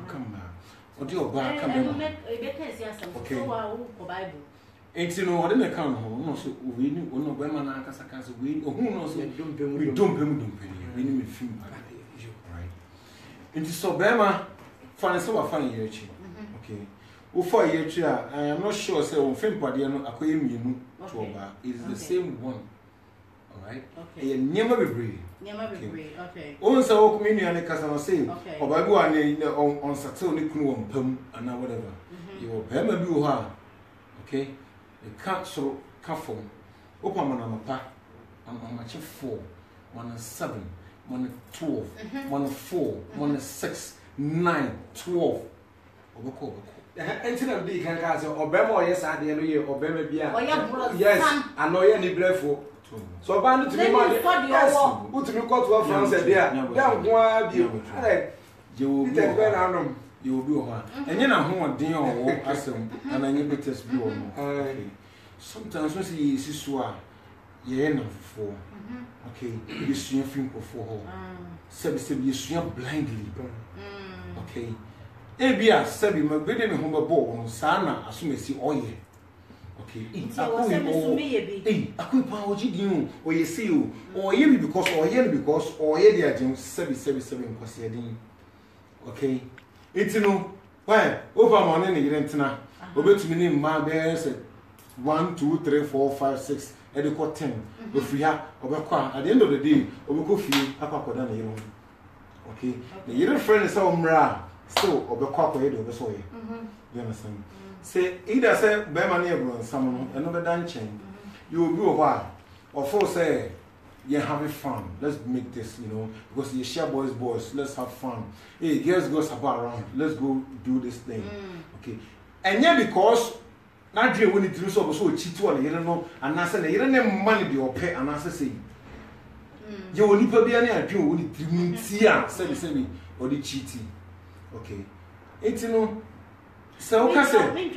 Speaker 3: can ma o do oba can be ma okay so wa Bible enti no what dey can no so we no be ma na kasa we no so we don't pay we ni me film Into so Bema, find so funny year. Okay. For a year, I am not sure, say, on Film Padiano, Aquarium, is the same one. All right? Okay. Never be brave.
Speaker 1: Never be brave. Okay.
Speaker 3: Also, community and the customer say, or by one on Saturday, Kunu, Pum, and whatever. You will pay me, okay? The can't so careful. Open my number, I'm on my 4, 1 7, 1 12, 1 4, 1 6, 9, 12.
Speaker 2: Anything of the can cast or Bemo, yes, I didn't know or Bema Bia. Yes, I know you're any brave. So, Bandu to me, put me call to a friend said, you will be you will be one. And then I want dinner or asem, and I need to test you. Sometimes when she is so, you know, for okay, you see a film for her. You see blindly. Okay. Ebia sabi magbede me humba bo sana asume si oye. Okay. Aku pa oji din o ye see o. Oye bi because oye dey agem sabi nkwase din. Okay. Itino why over money ne yire ntina obetumi ni ma be say 1 2 3 4 5 6 e dey ko 10 ofri ha obekwa at the end of the day obekọ fie akwakoda na yire. Okay. The yire friend is omra still obekwa ko yedo obeso ye. You understand? Say either say be man e bro nsam no be dan chen. You will be over or for say you having fun. Let's make this, you know, because you share boys, let's have fun. Hey, girls go sabah around. Let's go do this thing. Okay. And yeah, because not dream when it do so cheat one, you don't know, and I say you don't have money be pay and I say you will need be any dream when it dream say or the cheating. Okay. It's you know. So what say?
Speaker 1: We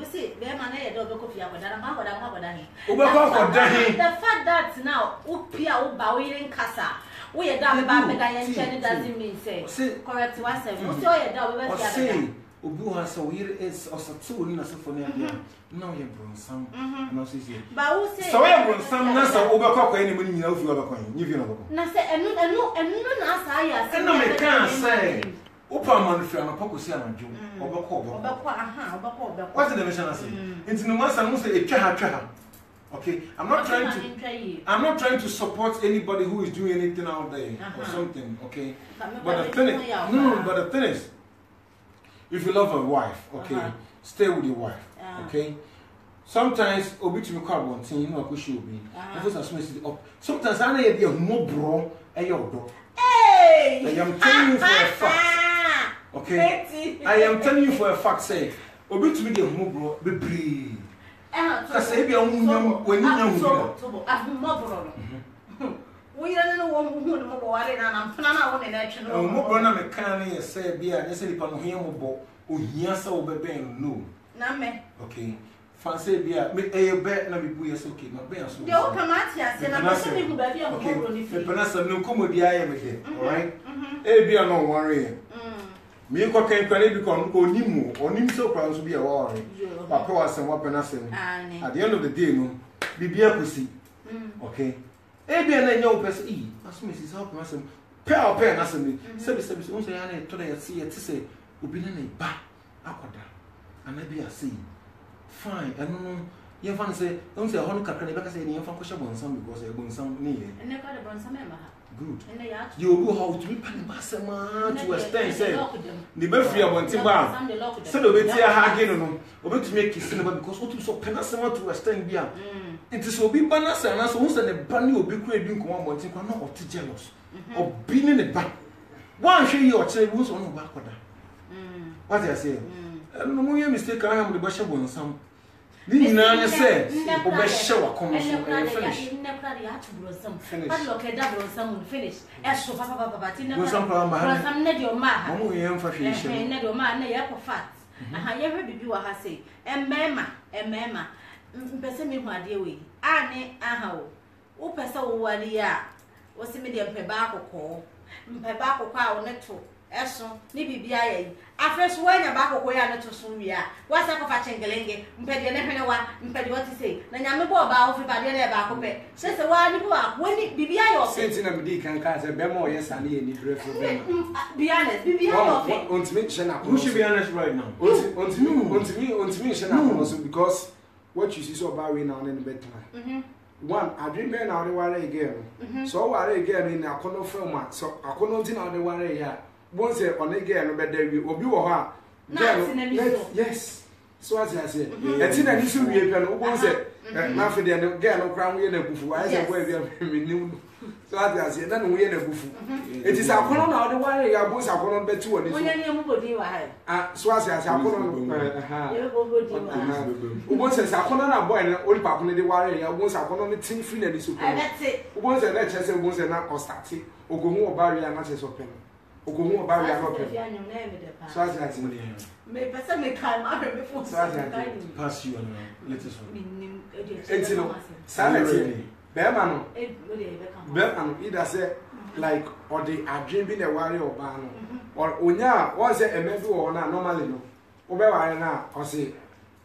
Speaker 1: say be man e do be kofi akoda na akoda he.
Speaker 3: The
Speaker 1: fact that now upia uba we in kasa. We ye da be ba me da yen chen doesn't mean say correct what say. We say ye da we be say
Speaker 3: obi wa say we is osatu ni na so for na dia. Now ye bronsam. Na so say.
Speaker 1: Ba we say
Speaker 3: so ye bronsam na so obekwa kwa ni mo nyina ofi obekwa ni vi na obekwa.
Speaker 1: Na say enu na asa ya say.
Speaker 3: Na me can say Opa man fi an apokosi anadwo obekọ what's the mission say into no master no say etwa ha okay I'm not trying to support anybody who is doing anything out there or something okay but the thing is if you love a wife okay stay with your wife okay sometimes obi to me call one thing you know ko show obi because as soon up sometimes I na ye be humobro e your do
Speaker 1: hey
Speaker 3: I am telling you for a fact. Okay, I am telling you for a fact, say, obi to me the humobro bebre. Say be when you
Speaker 1: know. We don't know one who no more and I'm planning on an action.
Speaker 3: Oh, more na me can say be a say pa no hia mo bo o hia sa obebe no.
Speaker 1: Na me.
Speaker 3: Okay. Fancy be a me e be na me bu yes okay, ma be so.
Speaker 1: De o kamati ase na me say me hu ba bia mo bro ni fi.
Speaker 3: Me penasa no komodi aye me de. All right? E bia no worry. Me ko kan kwale bi ko onim so kwa nso bi e wa worry. Papa was and what penasa. At the end of the day no bibia kusi. Okay. Ebia na nya opese e aso mesi so ko asem pe na asem sebi so say ya na to da yesi yeti say obi na ba akoda anabi asi fine eno no ye fan say on say honu kakra na be ka say ni fan ko she bonsam because e bonsam ni ye
Speaker 1: ene ka de bonsam e ma ha
Speaker 3: good
Speaker 1: ene ya
Speaker 3: you go how to be pan ba sema to extend say ni be free abonti ba say do be tia ha ge no obetumi kisi na because otu so penasema to extend bia it is obi banasa na so unse ne ba ni obi kura di nko abonti kwa no ot jealous obi ni ne ba wan hwe yi o kire bu so no ba koda what I say no mo ye mistake I am the ba she bonsam ni nyina ne say obe hye wakom so finish
Speaker 1: ne kura ya to brosam but look at that brosam finish e so papa ti ne brosam ne de o ma ha
Speaker 3: mo ye mfa hwe hye
Speaker 1: ne de o ma na ye ko fat aha ye hwe bibi wa ha say emema mpese me hu ade we ane aha wo pese wo wari a wo se me de mpe ba akokọ a wo ne to eso ni bibia ye afresh wa nya ba kokko ya no to so wi a wa sa ko fa chengelenge mpede ne hwene wa mpede what to say na nyame bo ba ofi ba de na ba ko pe se wa ni bo a woni bibia yo
Speaker 2: senti na medi kan ka se be mo yes ani ni brefo be
Speaker 1: be honest bibia yo fe
Speaker 2: ontimi chena
Speaker 3: who should be honest right now
Speaker 2: ontimi chena also because what you see so about we now in the better one I dream be now the ware again so ware again in akono film so akono ti now the ware ya once on again no be there we obi wo ha yes so as I say e ti na ni so wie pe no wo say na fe de no girl no kra we na bufu I say boy be me nim so as I say na no we na bufu it is akono na the ware ya bo sa akono be ti woni so
Speaker 1: onya ni mu bodi wa ha
Speaker 2: so as I say akono
Speaker 1: ye bo bodi wa
Speaker 2: wo say akono na boy na oli papa no de ware ya wo say akono no tin free na ni so wo say na chese wo say na o start ogohu oba wi na chese open ogohu oba wi na open so as I say
Speaker 1: me pesa me kai ma be for
Speaker 2: so as I
Speaker 3: pass you on latest one
Speaker 2: etino sanity be ma no either say like or the adream be the worry oba no or onya o say emebi wo na normally no wo be ware na o say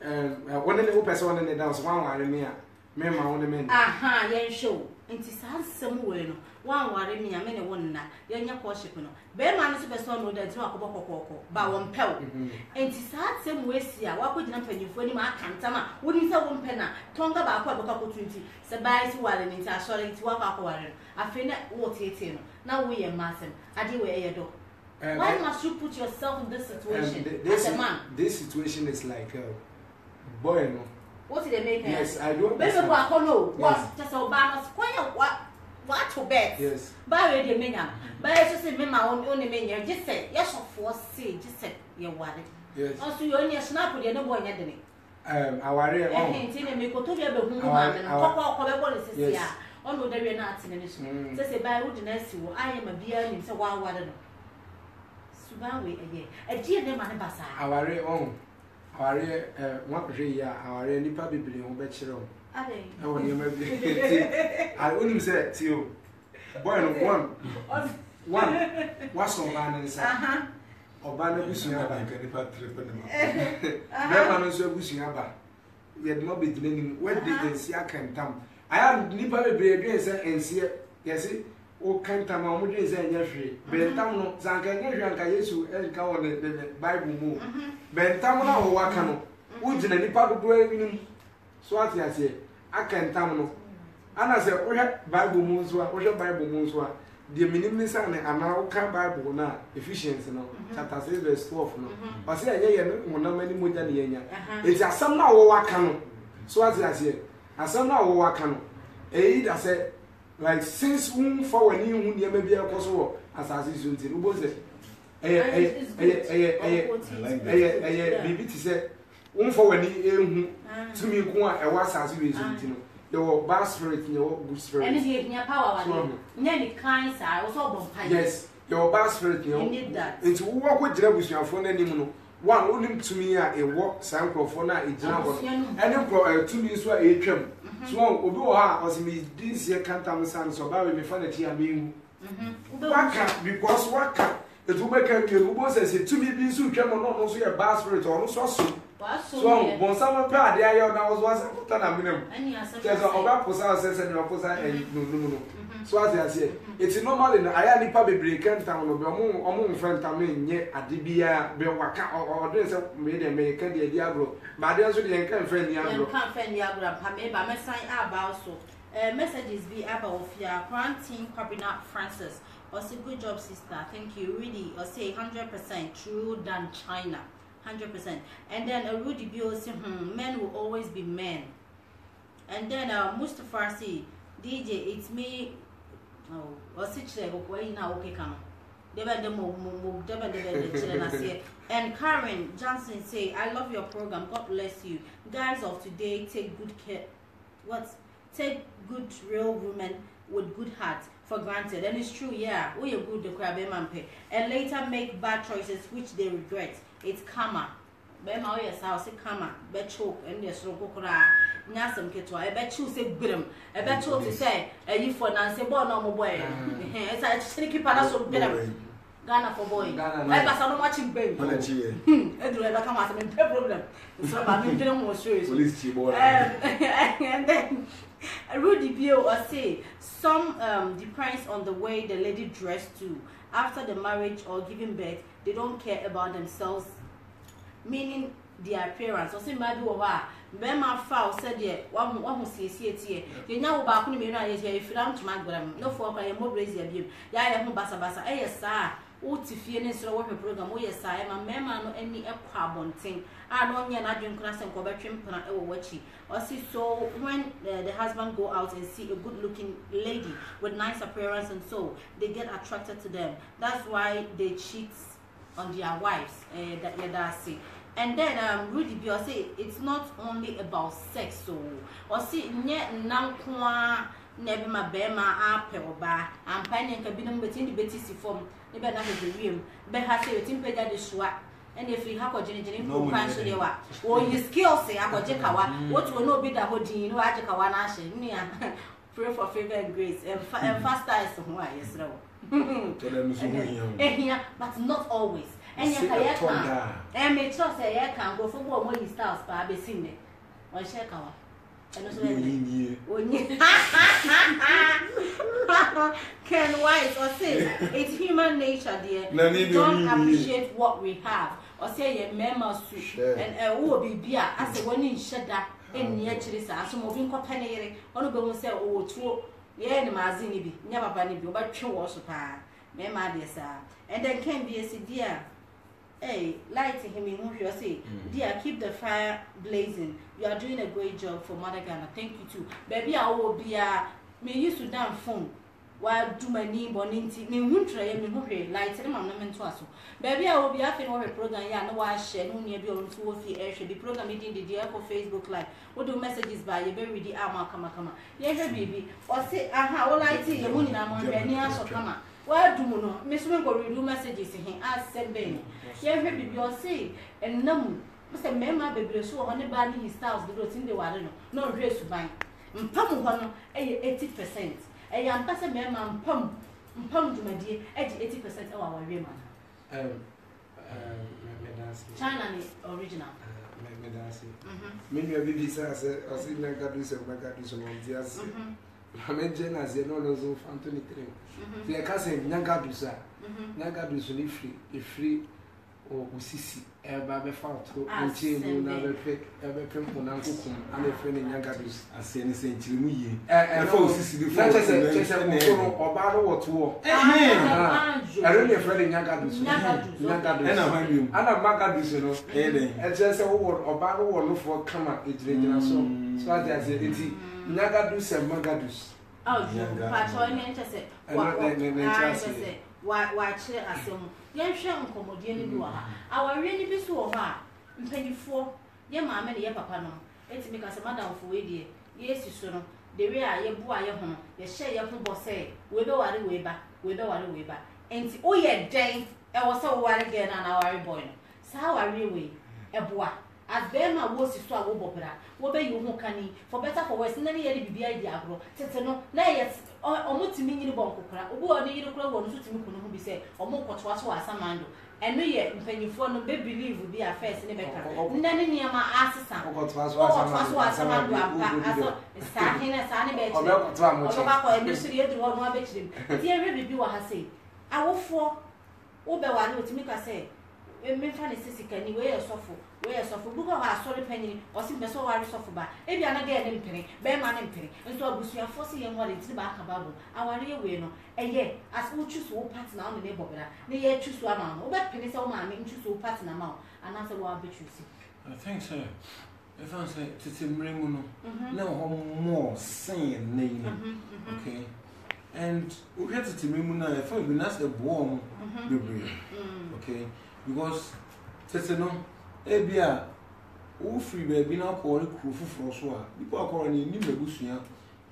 Speaker 2: one ne wo person one ne dance one ware me a me ma one me
Speaker 1: aha yen show nti sa sem we no one ware me a me ne won na yen nya courtship no be ma no so person no da ti akobọ kokoko ba won pew nti sa sem we si a wakogina mpanyifo ni ma akantama woni se won pe na tonga ba akọ abeka ko 20 se bai si ware ni nti asore nti wakọ akọ ware afi na wo tete no na wo ye masem ade we ye do. Why must you put yourself in this situation as a man?
Speaker 2: This situation is like boy no.
Speaker 1: What did they make?
Speaker 2: Yes, I don't.
Speaker 1: Baby, what no? What just Obama square? What to bet?
Speaker 2: Yes.
Speaker 1: By the menya, but I just say me my own menya. Just say yes of for say. Just say you worry.
Speaker 2: Yes.
Speaker 1: Also, you only snap with your no boy yet.
Speaker 2: I worry.
Speaker 1: Ain't me go to be able to move and cocoa is here. On no there not in this. Say by would nurse you. I am a beer and so wow water. Subawe again. A dear name and bassa.
Speaker 2: I worry on. I worry. What ya? I worry. Nipa bibli on bachelor. I want you maybe. I only said to you, boy, one. What's on man inside? Obana busunya ba nke nipa tripe ne ma. Be ma no so busunya ba. Ye de mo be dinin we de ensi akantam. Aya nipa be bre dwen se ensi yesi o kantam a mo dwen se enya hwe. Be ntam no zanka enya hwe anka Yesu enka wo ne Bible mu. Be ntam na wo waka no. Wo gina nipa dodo enim. So ati ase akantam no. Ana se wo hwe Bible mu so a wo hwe Bible mu so a the minimum is an American Bible na efficiency no chapter 6 verse 12 no but say ye no na mani moja ne yenya it's asam na wo waka no so as I say asam na wo waka no that say like since for when you hu ne bia ko so asase so nti no bo say bibi ti say for when you to me ko a e wa asase we so nti no your bad spirit, your good spirit.
Speaker 1: And you have power. Any kind, I was all bomb.
Speaker 2: Yes, your bad spirit, you
Speaker 1: need that.
Speaker 2: Into walk with Jebus, your phone anymore. One wouldn't to me a walk, sample for now, a general. And 2 minutes were a trim. So, Oboa was me this year can't understand so bad me find it here. I mean, because what can it will make a who says it to me being so German, not also a bad spirit or so. So, when someone paid the iron, I was once a ton of minimum. There's a Obaposa says and Raposa and no. So, as I say, it's normal in the Ayani public break and town of your moon friend Tamin, yet at DBA, Bewaka or this made a make the Diablo. But there's really can't friend Diablo. Can't friend Diablo, Pame, but my sign about so. Messages be about your quarantine cabinet Francis. Or say good job, sister. Thank you. Really, or say 100% true than China. 100%. And then a Rudy Bio say, men will always be men. And then Mustafa say, DJ, it's me. Oh, or six now okay, come. And Karen Johnson say, I love your program. God bless you. Guys of today, take good care. Take good real women with good heart for granted. And it's true, yeah. We are good the crab and later make bad choices which they regret. It's karma. Bema yes, I'll say karma. Bet choke and there's no cocora. Nasam ketwa. I bet you say biddem. I bet you to say, you for Nancy born no boy. It's a sneaky palace of biddem.
Speaker 1: Ghana for boy.
Speaker 2: Ghana.
Speaker 1: I pass on watching baby.
Speaker 3: When I cheer.
Speaker 1: I do ever come out and problem. So I mean, didn't want to show you.
Speaker 3: Police chief boy.
Speaker 1: And then Rudy Bio or say some depends on the way the lady dressed too. After the marriage or giving birth, they don't care about themselves, meaning their appearance. Or say maybe Bema foul said, yeah, one who sees here. You know about me, if you don't to my gram, no for I am more crazy of you. Ya, I am bassa, yes, sir. What if you didn't work a program? Oh, yes, I am a member, no any a carbon thing. I don't know, not drink class and cover trim or watchy. Or see, so when the husband go out and see a good looking lady with nice appearance and so they get attracted to them. That's why they cheat on their wives. That you see. And then Rudy B say it's not only about sex, so or see now never my bema apple bar and pining cabin between the Betty form, never not the room, but has a timber that is swat. And if we have a genetic no cancer, they were or his skills say I got Jackawa, what will not be the whole dean, Rajakawan Ashe, pray for favor and grace and faster as why yes, no. But not always. And you can and may trust I can go for more styles, but I've seen it. Or check our Ken Wise or say it's human nature, dear. We don't appreciate what we have. Or say a memo and a will be beer as a one in shedder in near Chilisa, some of them company on the say, oh, true. Yeah, the Mazini, never bunny, but true also pa. Mema, dear sir. And then can be a dear. Hey, light him in who you say, dear, keep the fire blazing. You are doing a great job for Mother Ghana. Thank you too. Baby, I will be me used to down phone while do my knee boninti. Me won't try me who light him on them to us. Baby, I will be having a program. Yeah, no, I share no near be on 2 air should be programming the dear for Facebook Live. What do messages by you? Very the armor, come. Yeah, baby. Or say, aha, all I see, the moon, I'm on the near so come. Why do you know? Miss Wingo will messages in him as said Ben. Yeah, baby, you say, and no, Mr. Memma baby, so on the body his styles, the routine the water, no dress to buy. Pum 80%. A young person, Memma, pum to my dear, 80% of our women. China original.
Speaker 2: Maybe a baby says, I see my gadus and my gadus on the I mentioned as you know, those of Anthony Cream. The cousin Nagadusa, Nagadus if free or Sisi, Babe Fato, and Chain, never pick, ever come on Uncle and a friend in Nagadus. I say anything to me. And for Sisi, or battle or two. I really afraid in Nagadus, and a Magadus, you know, and just a word or battle or look for come up, it's regional so I say it's. Nagadus and Magadus.
Speaker 1: Oh, you patrol interested. Why chair as some young sham commodian. Our really be so hard. Penny for your mamma and your papa. It's because a madam for way, yes, you soon. The way I your boy, your home, your share your boss say, we go out way back, and oh, yeah, Jane, I was so wild again on our boy. So how I really a boy. As Bema was to swallow opera, what be you can for better for worse, nearly any be idea, bro. Tetano, nay, or more to me in the bonkra, or the little crow wants to be said, or more what was a mando. And me yet, when you phone, baby believe would be a face in a better. None near my ass, what was a man, starting a sunny bed, or tobacco, and you see it one more bedroom. Dear, really do what I say. I will for Obewan to make us say. Me fan is sick anyway, a sofa, where a sofa, book of our sorry penny, or simple so I sofa bar. Maybe I'm again in penny, bear man in penny, and so I was your forcing and what it's the back of bubble. Our real way, no, and yet, as we choose all parts now in the neighborhood, they yet choose one man, or that penny so man, and choose all parts in a mouth, and that's a wild bit you see.
Speaker 3: I think so. If I say to Tim no more saying name, okay. And we had to Timimuna, if I been asked a warm debris, okay. Because Tesseno, Ebia, all free baby now call it Kufu François. People are calling him Busian,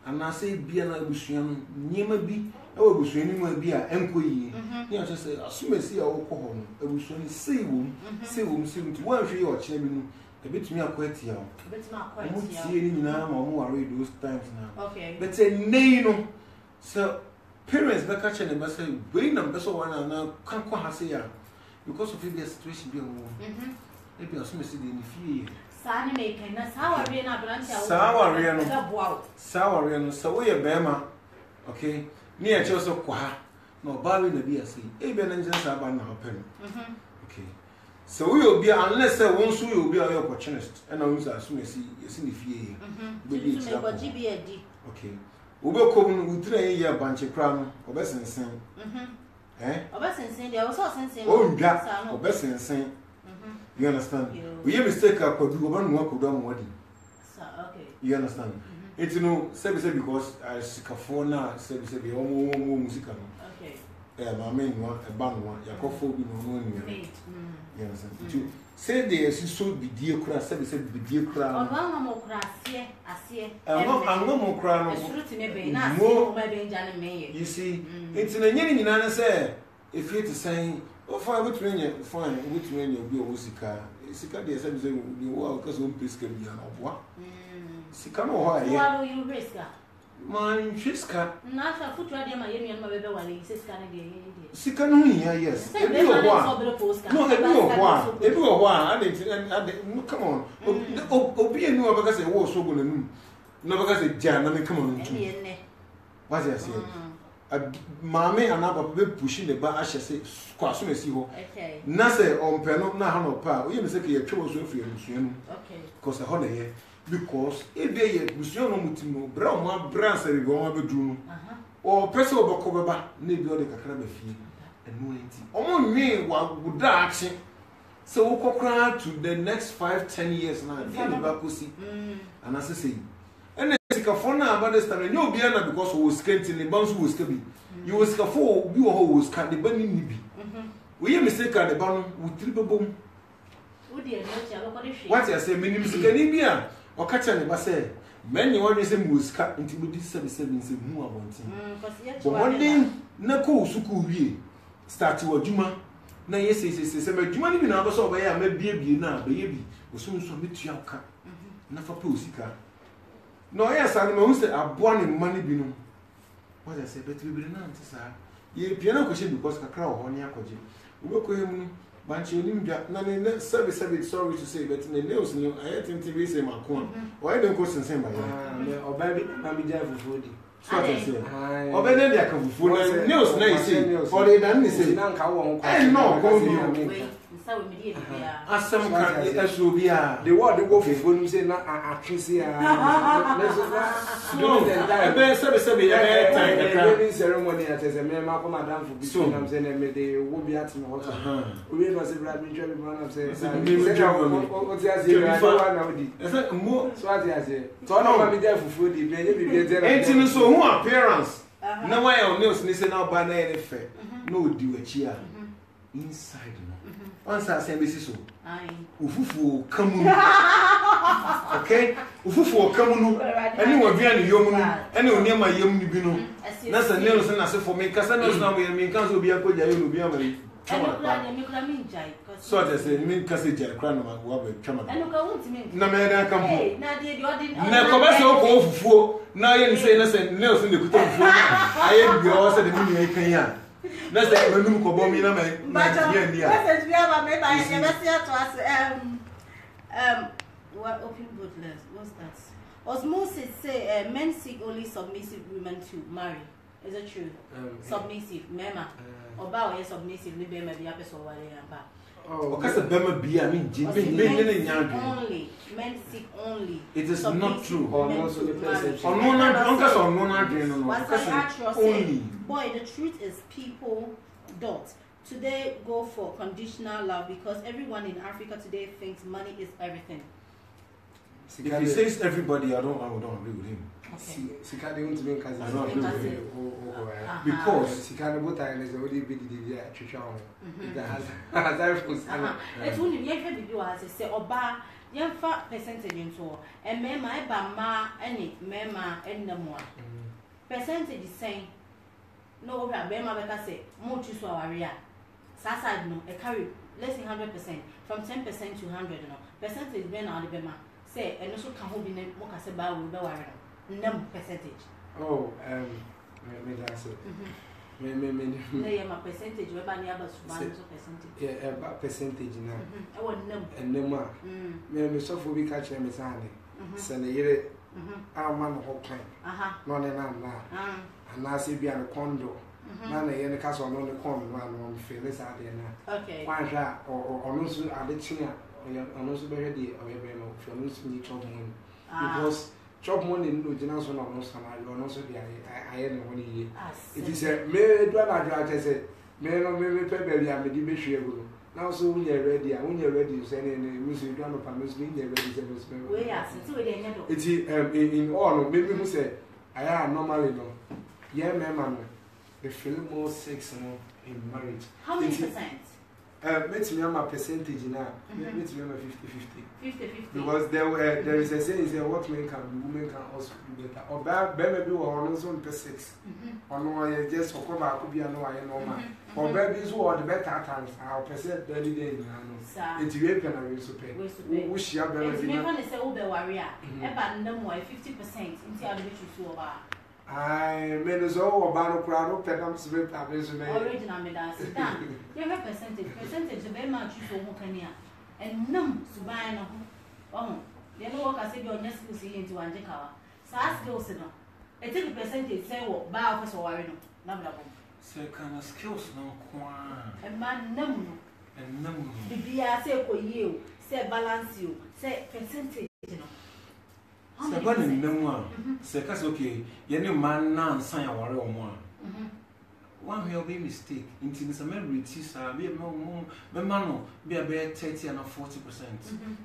Speaker 3: and I say Biana Busian, Nima be, oh, Busian, be a employee. You just say, assume I see our alcohol, a Busian, say womb, seem to one for your champion, a bit me a quite young.
Speaker 1: A bit not quite
Speaker 3: young. See any now or more those times now.
Speaker 1: Okay.
Speaker 3: But say, nay, no, so parents back at them say we no be so one na kan ko ha say ya because of the situation be on maybe assume say dey fear
Speaker 1: Sani make na sawari na branch ya
Speaker 3: sawari no so we bema okay me e cho so kwa ha no ba we na bi ase e be na nje sa ba na open okay so we obi unless say won so we obi are opportunist and we say assume say yesi ni fear
Speaker 1: be di
Speaker 3: okay we come no we try here banche kra no obesensen
Speaker 1: obesensen dey also sensen
Speaker 3: obesensen you understand? We have mistake akwadu oba no akwadu amwadi.
Speaker 1: Okay.
Speaker 3: You understand? It's say because I sikafo na say omo musika no. Okay. My main one e ban one yakofo bi no no. You understand? Say they so be die kura say be die kura.
Speaker 1: Onwa mo kura ase.
Speaker 3: Anwa mo kura no.
Speaker 1: Esruti ne be na ase mo be nja ne meye.
Speaker 3: You see, it's na nyini nyina na say if you to say fine, which mean you be a sika. Sika, they said, you walk as one piece can be an obwa. Sika, no, why?
Speaker 1: Why you risk?
Speaker 3: My Fiska.
Speaker 1: Not a foot ready, my baby, while he says,
Speaker 3: Sika, no, yes. No, come on. Obi knew because I was so good. No, because a jam, I mean, come on. What's I say? Mammy and Abba pushing the bar, I shall say, squash me see ho. Nasa on Peno, Nahano Pa, we must say a trouble so free, Monsieur. Okay. Because a honey, because if they yet Monsieur Mutimo, Brown, one brass, a bedroom, or Peso Bocova, maybe all the Cacrabe fee, and no empty. Oh, me, what would that action? So we'll cry to the next 5-10 years now, and as I say, Sikafona about this time, you be ana because we was skating the bounce was skabi. You was skafo, you was cut the bunny nibi. We are mistaken the bound with triple boom. What I say, many Miscanibia or catch an basse. Many one is a moose cut into this 77 who are wanting. But one day, Nako Suku start to a Juma. Na yes, Juma even out of I may be a now, baby, was soon submit your car. Not for Pusika. No, yes, I know say a born in money binu. What I say, but we will not answer. Ye piano question because Kakao on Yakoji. We will call him Bancho Nimja, none service sorry to say, but in the news, I think TV say my corn. Why don't go and say my or baby, I'm there for food. So I say, or then they come food. News, nice, or they done say, no, go me. As some can the word they go for phone say na accuracy no be say time the naming ceremony at as a me ma come madam for between am say me dey wo bi at me water we no say brad me tell me man say o ti ase you are na odi mo so ati ase so no me dey fufu di be be be there enti so who appearance na why on news ni say na ba na any fair no di wachi inside once I say so. Ufufu kamunu. Okay? Ufufu kamunu. Any one behind the yomunu. Any one near my yomuni bino. That's a nail and I say for me, Casanos now we mean Canso be a good will be a very. So I say, mean Cassage, crown of my wabber, Chama. And look, I want to mean. No man, I come home. Now, Fufu. Now you say, listen, nails in the Kutu. I am yours at the Mini. That's the when you come in a message we have made by never say to us
Speaker 1: what open boldness what's that osmosis say men seek only submissive women to marry is it true submissive mema oba or submissive ni be maybe apeso wale yamba
Speaker 3: because the bema be I mean
Speaker 1: only men seek only
Speaker 3: it is not true
Speaker 1: only boy the truth is people don't today go for conditional love because everyone in Africa today thinks money is everything.
Speaker 3: If he says everybody, I don't agree with him.
Speaker 1: Okay.
Speaker 3: I don't agree with him. Because
Speaker 2: is already big
Speaker 1: it's only you say oba yemfa percentage into and mema eba ma any mema enemo percentage is saying no we are mema better say more choose our area sasa no e carry less than 100% from 10% to 100 no percentage be na the bema say and also can hold in mo ka say ba we be ware no percentage
Speaker 2: me that's it. Me
Speaker 1: yeah, my percentage we ban ya ba suban so percentage.
Speaker 2: Yeah, about percentage now.
Speaker 1: I want them.
Speaker 2: And them me so for we catch me sane. Send a year our man whole claim. No na. And I see be an condo. Man in the castle on the corner on Phyllis out there now.
Speaker 1: Okay.
Speaker 2: Why that or no so at the chin or also very dear or ever for no need chop money. Because chop money no general no and also be I am one year. It is a me do I said, me no me pay baby I may be sure. Now so when you're ready, you say music done up and music you're ready.
Speaker 1: We are so
Speaker 2: it's in all maybe who say I am normally no. Yeah, man. The feel more sex in marriage.
Speaker 1: How many percent?
Speaker 2: Let's remember percentage now. Let's remember 50-50.
Speaker 1: 50-50.
Speaker 2: Because there is a saying that what men can do, women can also do better. Or baby or also per 6. Or no, just for cover could be a no, I know man. Or babies who are the better times, our percent daily day. It's very penalty to pay. Wish you have better.
Speaker 1: If you want to say, oh, the warrior, about no more 50% into other which you saw.
Speaker 2: I mean, it's all about a crowd of pedals with a
Speaker 1: original medals. You have percentage of very much for Mokania. And none to buy no. Oh, you know what I said your next school into Anjikawa. Sass goes in. A 30% say what bow for so I know.
Speaker 3: So kind of skills no quan.
Speaker 1: And man, no.
Speaker 3: And no.
Speaker 1: The beer say for you, say balance you, say percentage, you know.
Speaker 3: Se ba ni nemu se ka so okay ye ne man na ansan ya ware omo a one will be mistake into the memory sa be ma no be a 30 and 40%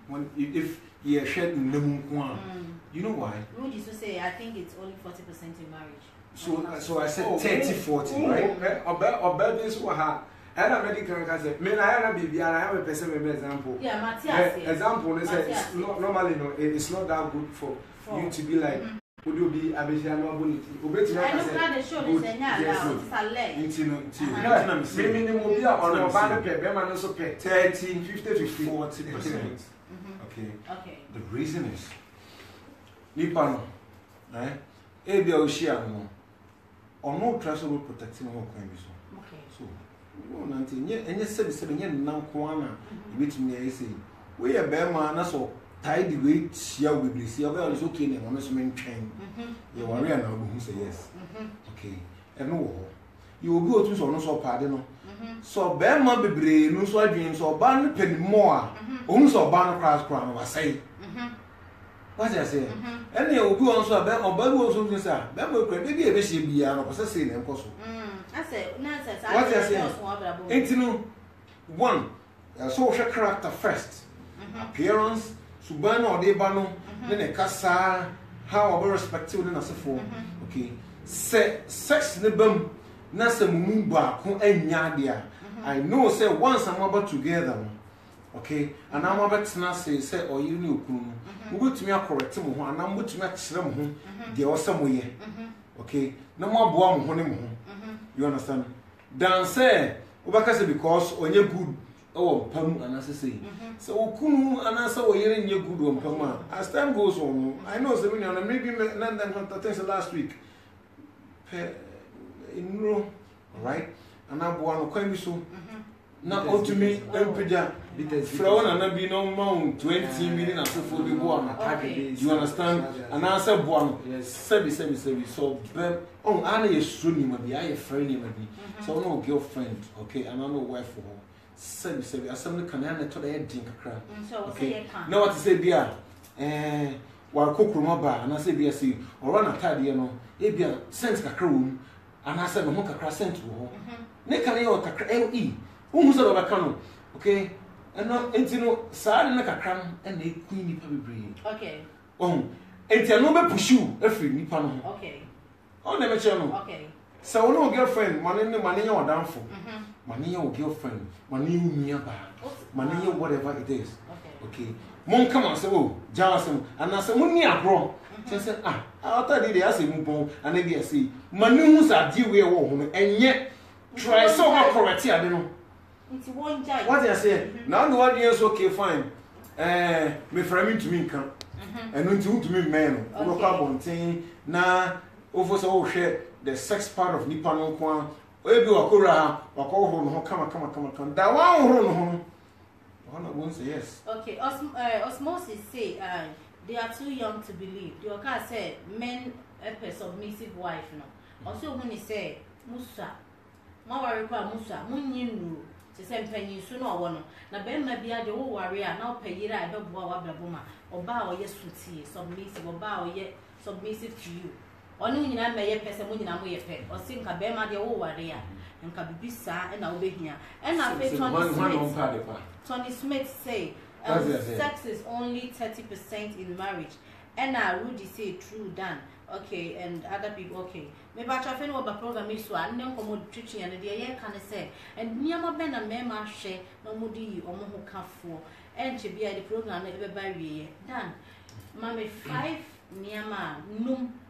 Speaker 3: when if you share nemu ko you know why
Speaker 1: would you say I think it's only 40% in marriage
Speaker 3: so I said 30-40 right
Speaker 2: oba this wa ha and I'm ready to say, me I have a person example.
Speaker 1: Yeah, Matthias.
Speaker 2: Example, it's normally no, it's not that good for you to be like, would you be Abena Ghana?
Speaker 1: I know how the show is
Speaker 3: Okay. The reason is, Nippon, Abia Ocean, or no traceable protecting our claims. So. No, nothing. And you said, Nankwana, which may say, we are bear man, so tidy weight, you will be see, well, it's okay, and honest men train. You are real now, who say yes. Okay, and no, you will go to so no pardon. So bear man be brave, no so dreams or ban pen more, so ban cross crown, I say. What I say? And you will go on so a bear or bad was something, sir. That will maybe a bit be an opposite and possible.
Speaker 1: I said,
Speaker 3: what I say? Ain't you one social character first, appearance, Subano or Debano, then a casa, how I respectful and as a form. Okay, sex the bum, Nasa Mumba, and Yadia. I know, say once I'm about together. Okay, and I'm about to say, or you knew, who would to me correct him, and I'm going to make some, there was somewhere. Okay, no more bomb honeymoon. You understand? Dan say, Obaka because when you're good, oh, Pam, and as I say. So, Kunu, and I saw you're in your good one, Pama. As time goes on, I know the million, and maybe London last week. In room, right? And I'm one of Quemiso. Now, to me, Empeja, Flown and I be no more 20 million and so for the one. You understand? And I said, one, seven. So, oh, Anna is soon, maybe I a friend, maybe. So, no girlfriend, okay, and I know wife for her. Seven. I suddenly can handle to the head drink a crap. Okay, no, what to say, dear. While cook room bar, and I say, BSC, or run a tidy, you know, it be a sense a room, and I said, Moka crescent to her. Nick and you are E. Who's a bacano, okay? And not into no sad like a cram and they queenie probably.
Speaker 1: Okay.
Speaker 3: Oh, it's a number push you every nippon.
Speaker 1: Okay.
Speaker 3: Oh, never channel.
Speaker 1: Okay.
Speaker 3: So, no girlfriend, money or down for money or girlfriend, money nearby, money or whatever it is. Okay. Mom come and say, oh, Johnson, and I said, when you are grown. She said, I'll tell you the assay, and maybe I see. Manus are due way home, and yet try so hard correct here, I don't know. What I say? Now the 1 year okay, fine. Me framing to me come. And don't to me man. Look up on thing. Now over so share the sex part of Nippon on Kwan. Maybe Wakura, Wako, come. That one, I won't say yes.
Speaker 1: Okay, osmosis say they are too young to believe. The Oka said men a submissive wife no. Also when he say Musa, Mawari Musa, Munyinu, to send penny sooner or one. Now Ben may be at the old warrior now pay it I don't bow or bow yes to submissive or bow yet submissive to you. Only I may a person when I'm way a pet or sing a bema the old warrior and can be bisa and I'll be here. And I say Tony Smith say sex is only 30% in marriage. And I Rudy say true done. Okay, and other people okay. Maybe I try to know about program is so I don't come teaching and the year can say and near my ben and mema share no moody or more for and to be at the program ever by year. Done. Mammy 5 Niama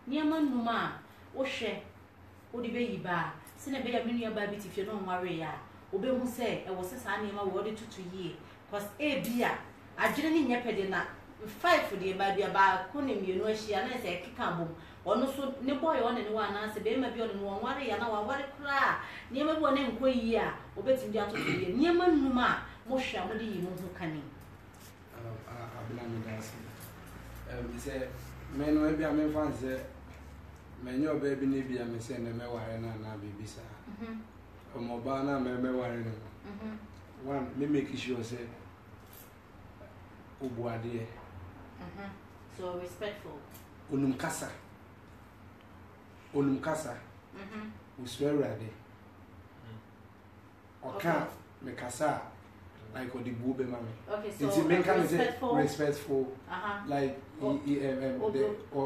Speaker 1: Numa Oshe Odi baby bar. Send a baby baby if you don't worry ya. Obey who say I was a son in my word to ye. Cause a beer. I didn't yapedina 5 for the baby about Kunim, you know, she and I say Kikabum. Or no, so no boy on anyone answer, baby, maybe on one worry, and our worry cry. Near one name, quay, or betting down to the near Numa, Mosha, what do you know who can
Speaker 2: Abena Ghana. He said, men will be a man fancy. Men your baby need be a miss and a meware and a baby, sir. A mobana, meware. One, me make sure, say, Ubuadie.
Speaker 1: So respectful.
Speaker 2: Unumkasa. Uswerade. Oka mekasa like odi bube mami.
Speaker 1: Okay, so
Speaker 2: respectful. Like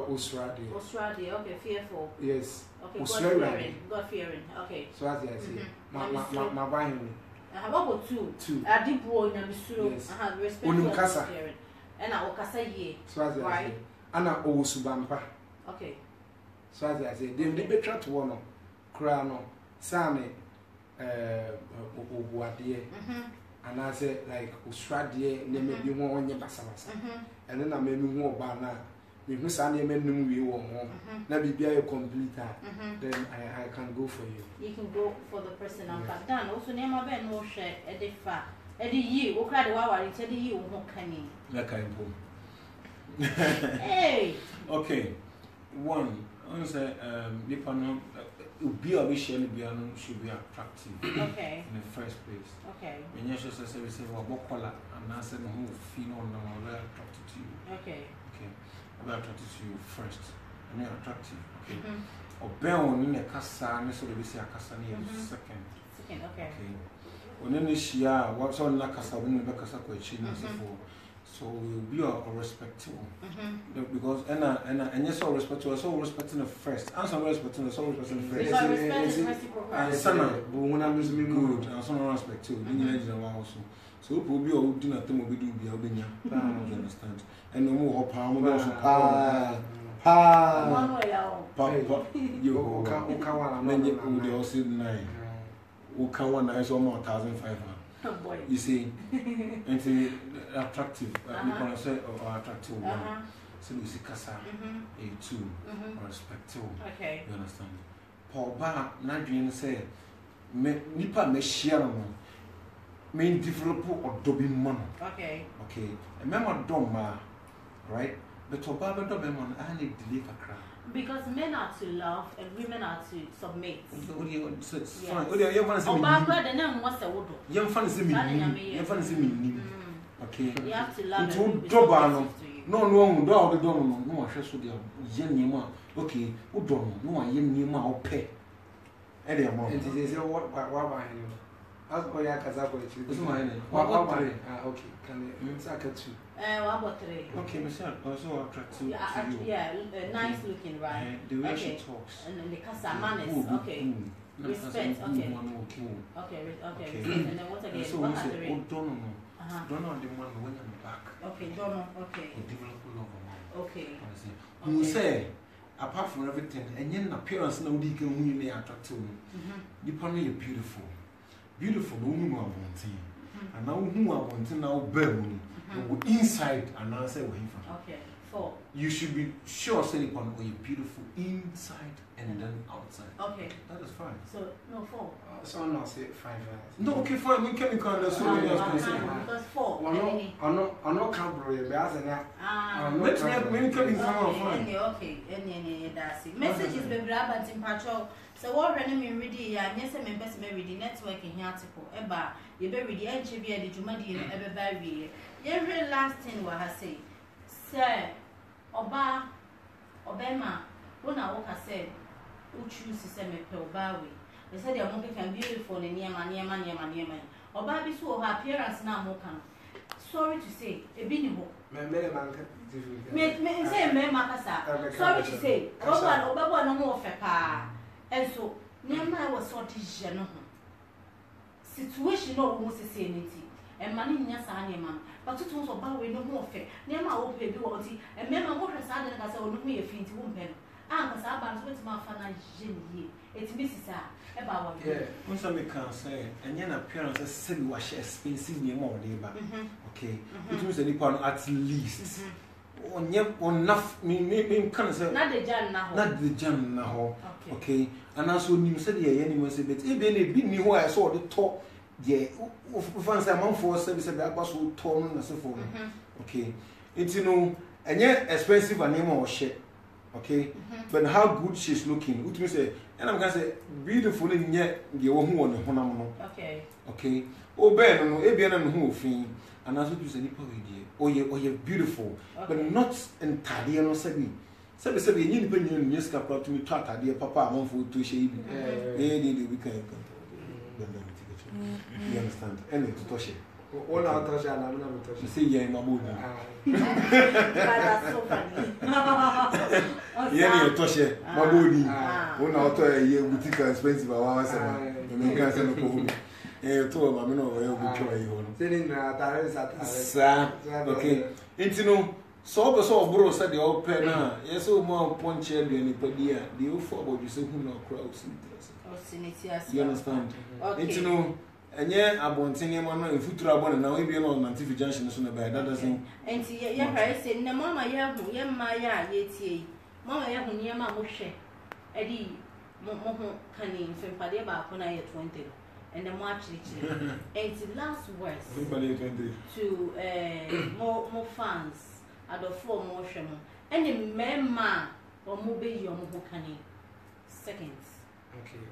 Speaker 2: usrade.
Speaker 1: Usrade, okay, fearful.
Speaker 2: Yes.
Speaker 1: Okay, God fearing. Okay.
Speaker 2: So as I say, my buying.
Speaker 1: How about two? I did boy na misuro. Respectful.
Speaker 2: Unumkasa.
Speaker 1: And I okasa ye.
Speaker 2: So as I say, ana owusubampa.
Speaker 1: Okay.
Speaker 2: So as I say, they better to one crown, Sammy, Ubuadie, and I say like Usradie, and then maybe one on your basabasa. And then I made me more banner. If Miss Annie made me one home, now be a complete then I can go for you.
Speaker 1: You can go for the person I'm done. Also, name my bed no share at the far. Eddie, you, okay, the wow, it's Eddie, you won't come in.
Speaker 3: Like I go.
Speaker 1: Hey!
Speaker 3: Okay, one. I say, Nippon should be attractive.
Speaker 1: Okay.
Speaker 3: In the first place.
Speaker 1: Okay.
Speaker 3: When you just say, we say, well, Bokola, and I said, who feel on them, I'm very attracted to you.
Speaker 1: Okay.
Speaker 3: Okay. I'm very attracted to you first. And you're attractive. Okay. Or bear on in a casa, and so we say a casa second.
Speaker 1: Second, okay.
Speaker 3: Okay. When in this year, what's on la casa, when the casa question is for. So we'll be respectful because and yes, all respectful, so respecting the first, and some respecting the so respecting the first. And some when I'm good, and some respect too. Also, so we'll be all doing a thing we do be able to understand. And no more power, you can't also 9. Who can one is almost 1,500.
Speaker 1: Oh boy.
Speaker 3: You see, and attractive, people say or attractive one. So we see Casa, a 2, or respectful.
Speaker 1: Okay.
Speaker 3: You understand? Paul Bar, Nigerian say, Nipa me share main developer or dobbing man.
Speaker 1: Okay.
Speaker 3: Okay. And remember Doma, right? But to Baba Dobbeman, I need to leave a crowd.
Speaker 1: Because men are to love and women are to submit.
Speaker 3: So it's fine. You want to say, young fun is me. Okay.
Speaker 1: You have to love
Speaker 3: and no, the don't know. I should be a young okay, who don't know, I young or pay. And they are more.
Speaker 2: And they say, what about him? How's boy Kazapo? Okay, can you sack it too?
Speaker 1: What about 3?
Speaker 3: Okay, Michelle, also attractive to you.
Speaker 1: Yeah, nice looking, right?
Speaker 3: The way she talks.
Speaker 1: And the casa manners, okay. Respect, okay. Okay. And then what again?
Speaker 3: So we say, oh, don't know the man when I'm back.
Speaker 1: Okay, don't know, okay.
Speaker 3: Develop love.
Speaker 1: Okay.
Speaker 3: You say, apart from everything, and yet appearance no deacon who you attractive. You probably are beautiful. Beautiful, no woman wanting. And now who are wanting now burn inside and answer where you from.
Speaker 1: Okay. 4.
Speaker 3: You should be sure, Silicon, or you're beautiful inside and then outside.
Speaker 1: Okay.
Speaker 3: That is fine.
Speaker 1: So no 4.
Speaker 2: So I'm not say 5 hours.
Speaker 3: No, okay, fine. We can so many hours.
Speaker 1: Because 4.
Speaker 2: I'm not camera, but as an
Speaker 3: many can come fine.
Speaker 1: Okay, that's it. Messages be grab in patrol. So what when me ready ya nyese me best me ready networking article eba you be ready enche bi e de dwumadi no ebe ba wie ye real last thing wa ha say sir oba obema wona wo ka say u choose say me pe oba we they said they are making beautiful ne niema oba bi so her appearance na mo kan sorry to say ebi ni ho me say me makasa sorry to say oba no mo fe pa. And so, Nema was sort of general situation of most sanity, and money in your son, man. But it was about no more fair. Nema will pay duty, and Memma more sad than I saw no me a feet woman. Ah, because I was with my financial year. It's Mrs. About
Speaker 3: what some can say, and your appearance is semi wash expensive near more labor. Okay, it was a nippon at least. On enough, me can't say
Speaker 1: not the jam now.
Speaker 3: Okay, and also you said the enemy said that if any big me who I saw the top, yeah, fancy a month for service about was so torn and so forth. Okay, it's and yet expensive and name or shit. Okay, but how good she's looking, which means say, and I'm gonna say beautiful in yet the one who okay, oh, Ben, no, Abena and who thing. And as you say, oh, you're beautiful, but not entirely. No, said you need to be in your scalp to me. Tata, dear papa, I'm for to shave. We can. You understand? Anyway, to touch it.
Speaker 2: All our touch, and I'm not touching.
Speaker 3: See, yeah, my mood.
Speaker 1: That's so funny.
Speaker 3: Yeah, you touch it. My body. One out a year boutique expensive. I want to told me no way of
Speaker 2: sitting
Speaker 3: okay. It's no so bro said the old pen. Yes, so more punch and padia. The old forward you say who no crowds. You understand? It's no and yeah, I want singing man in future born now. If you're not on TV junction, so that doesn't. And see, yeah, I said, no, Mamma, yeah, my yet, Mamma, yeah, near my mushe. Eddie, Momo canning, Fadia back when I had 20. And the March and the last words to more fans at the 4 motion and the memma or mobile your Mohokani seconds.
Speaker 2: Okay,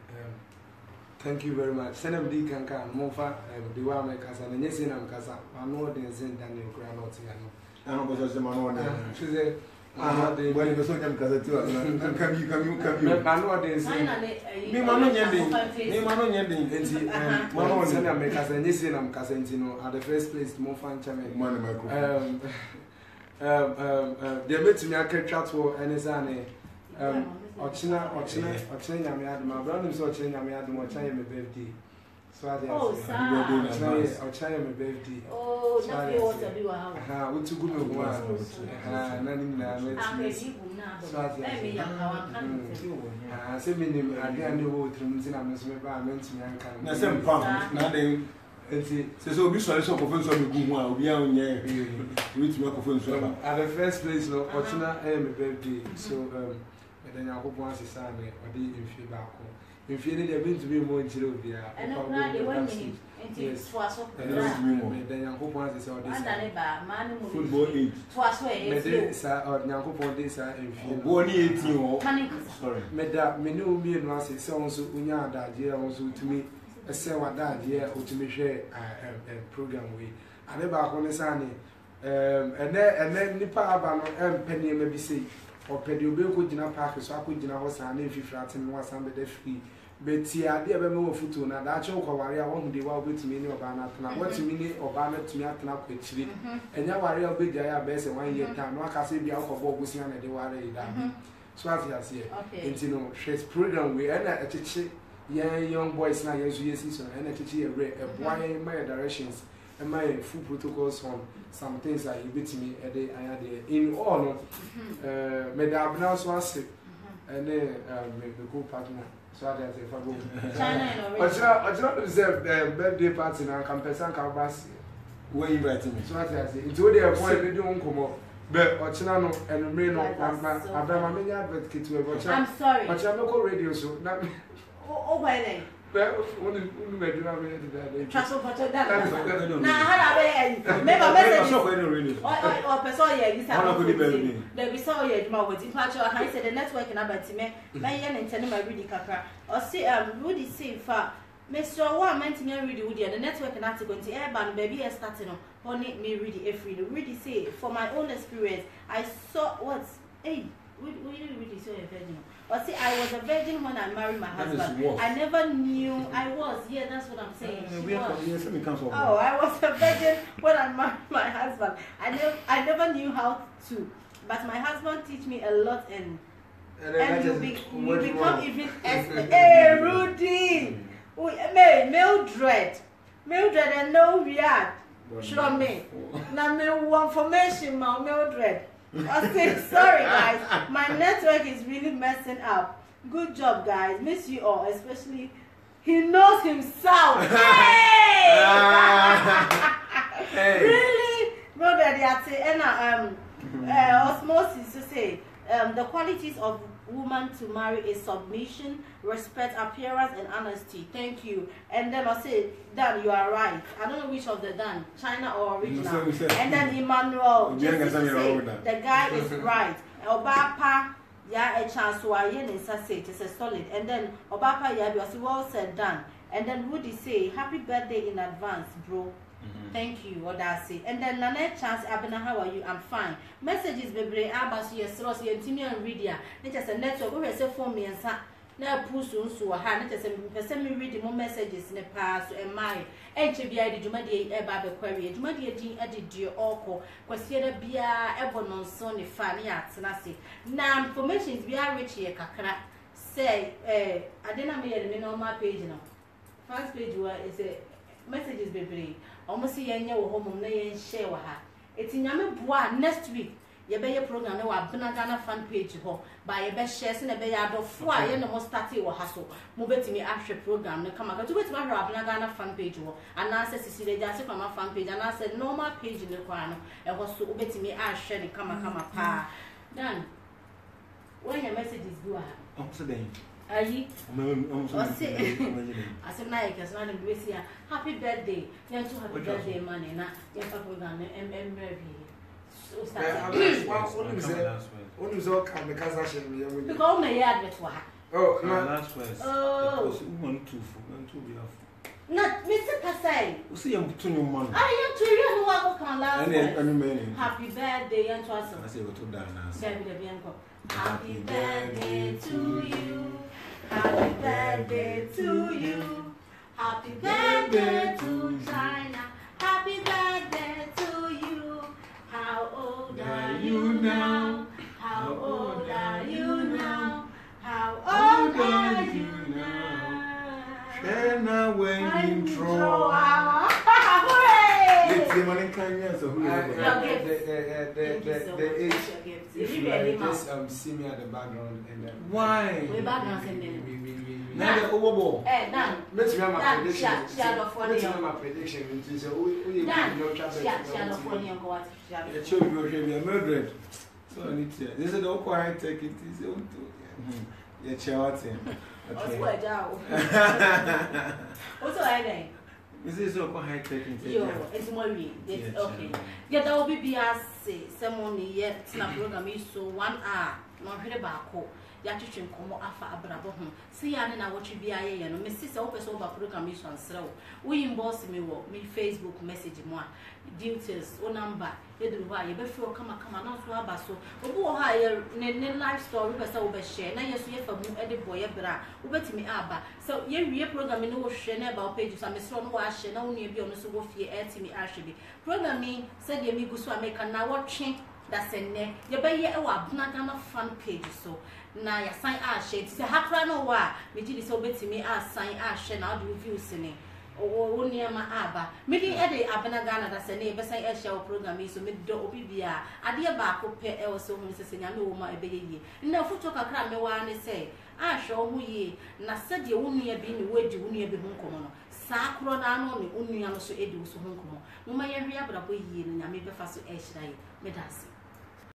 Speaker 2: thank you very much. Send them the cancan, Mofa, the one make us and yes, I'm Casa. I know they send Daniel Granot. I know because the man she said, when you saw them because come you. Nowadays, me Mamma Mama send them make us and yes, I'm Casentino at the first place to move fun chairman. They met me a chat for Anisane. Ochina, Yamiad, my brother is watching Yamiad, my child, birthday. So I did my birthday.
Speaker 1: Oh, nothing was a do
Speaker 2: how we took good one. I said, Minim, I didn't know what rooms in Amazon. I meant to me. I sent pound, nothing. So be sorry, so for some good one, we are on here. Which microphone at the first place, no, Ochina, I am a birthday. So, then I hope once is Sunday or the feedback. If you need to be more into the and yes, then I hope once is all this football age. Or Yanko this in 18 sorry. Meda menu me and was so unya that year also to me a say what that year or to me share a program we. I never on a sunny and then Nipa Abano penny maybe say. Or pedio go dinner park, so I could dinner was an if you flat and was somebody free. But see, I did a foot on that joke or I won't be well with me or banana. What to me or banner to me at an quickly. And now I will be there best and 1 year time. No, I can say the alcohol was young and they were so as you see, and you know, she's program we end at a young boys now, yes, season, and a teacher a boy in my directions. And my full protocols on some things that you beat me a day I had in all. Made the abnous was and then make the good partner. So I say, if I go, I don't deserve birthday party and Campesan Cabas. Where you writing me? So I say, it's already a point they don't come up. But Ochinano and Reno, Abena many advocate to a watch.
Speaker 1: I'm sorry.
Speaker 2: But I'm not radio, so that.
Speaker 1: Oh, why then?
Speaker 2: Well, only made you have it.
Speaker 1: Trust what you're done. Now, how never message or person, yeah, this happened. There we saw your mouth in Pacho. I said the network in Abatime, Mayan and Tenema Rudy Capra, or see, Rudy say far. Mr. One meant me read Woody and the network and article to airban baby is starting on honey me read it free. Really say for my own experience, I saw what's hey, we really saw a virgin. Or see, I was a virgin when I married my husband. I never knew I was. Yeah, that's what I'm saying. Oh, I was a virgin when I married my husband. I never knew how to. But my husband teach me a lot and you become even hey Rudy. Mildred and no react. Show me. Now me one formation, my Mildred. I say sorry guys, my network is really messing up. Good job guys, miss you all, especially he knows himself. Hey! Hey. Really, brother? They are saying osmosis to say the qualities of woman to marry is submission, respect, appearance, and honesty. Thank you. And then I say, Dan, you are right. I don't know which of the Dan, China or original. And then Emmanuel, just to say, the guy is right. Obapa, yeah, a chance to I in say it is a solid. And then Obapa, yeah, was well said, Dan. And then Woody say, happy birthday in advance, bro. Thank you, what I say. And then Nanette Chance, Abena, how are you? I'm fine. Messages, baby, Abbas, yes, Rossi, and Timmy and Redia. It is a network. We say for me and son. Now, Pusun, so a hand. It is a me reading more messages in the past and my HBI, the Jumadi, a Baba query, Jumadi, Jean, Eddie, dear Orco, Quasiera Bia, Ebonon, Sonny, Fanny, Nasi. Now, information is Bia Rich here, Kakra. Say, I didn't mean on my page now. First page is a messages, baby. Almost see any home and share with her. It's in Yamabua next week. You be a program now, Abena Ghana fan page by a best shares in a bayard of 4 and almost 30 or hustle. Move it to me after program. Now come to it, my Abena Ghana fan page and I said, Cecilia Jassy from my fan page and I said, normal page in the corner. And was so obey to me, I share the come pa. Then when your messages go out. Ayi, I said, Nike, so I'm going to happy birthday. You have to happy birthday, money. Now, you have to go down and maybe. So,
Speaker 2: Only so come the Kazashin.
Speaker 1: You call me yard with what?
Speaker 2: Oh,
Speaker 3: last words.
Speaker 1: Oh,
Speaker 3: 1, 2, 4, 2 be off.
Speaker 1: not Mr. Kasai.
Speaker 3: We see him to your man.
Speaker 1: I am to you who are come last.
Speaker 3: Happy
Speaker 1: birthday, and to us.
Speaker 3: I say, what to done.
Speaker 1: Happy birthday to you. Happy birthday to you. Happy birthday to China. Happy birthday to you. How old are you now? How old are you now? How old are you now?
Speaker 3: Shana when you throw.
Speaker 2: See me at the background and then
Speaker 3: why?
Speaker 1: We background and
Speaker 3: now the overball.
Speaker 2: Let's remember my prediction. Let's remember my prediction.
Speaker 3: It should be a murdered. So I need to. This is the quiet take it. You're shouting.
Speaker 1: What's I name?
Speaker 3: This is so high taking.
Speaker 1: Yo, it's more real. It's okay. Yeah, that will be someone yet. It's not program is so 1 hour. Not really back. Ya teaching come afa abrabo ho see ya na watch bia ye no me sisi o person over program is on srew we inbox me wo me Facebook message mo a details o number e do ho a ye be feel kama na so aba so obu ho a ye ne live story be say wo be share na ye so ye fa mu e de boy bra wo betimi aba so ye wie program ni wo hwe na ba page so me sro no wa share na wo ne bi o no so wo fie etimi a hwe bi program ni said ye mi guso America na wo twe that's a ne ye be ye e wa Abena Ghana fan page so na ya sign a share ti se hakra no wa me gi so betimi a sign a share na do reviews ni o niama aba me di e de Abena Ghana da se ne be sign a share program so me do obi bia ade ba ko pe e wo so hu se nya me wo ma e be ye na foto kakra me wa ne se a hwe ho ye na se de wo nua bi ni wadi wo nua bi hu nkomo no sa kro na no ne wo nua no so e de wo so hu nkomo mo ma ye hwe abrabo ye no nya me be fa so e hyira ye me da se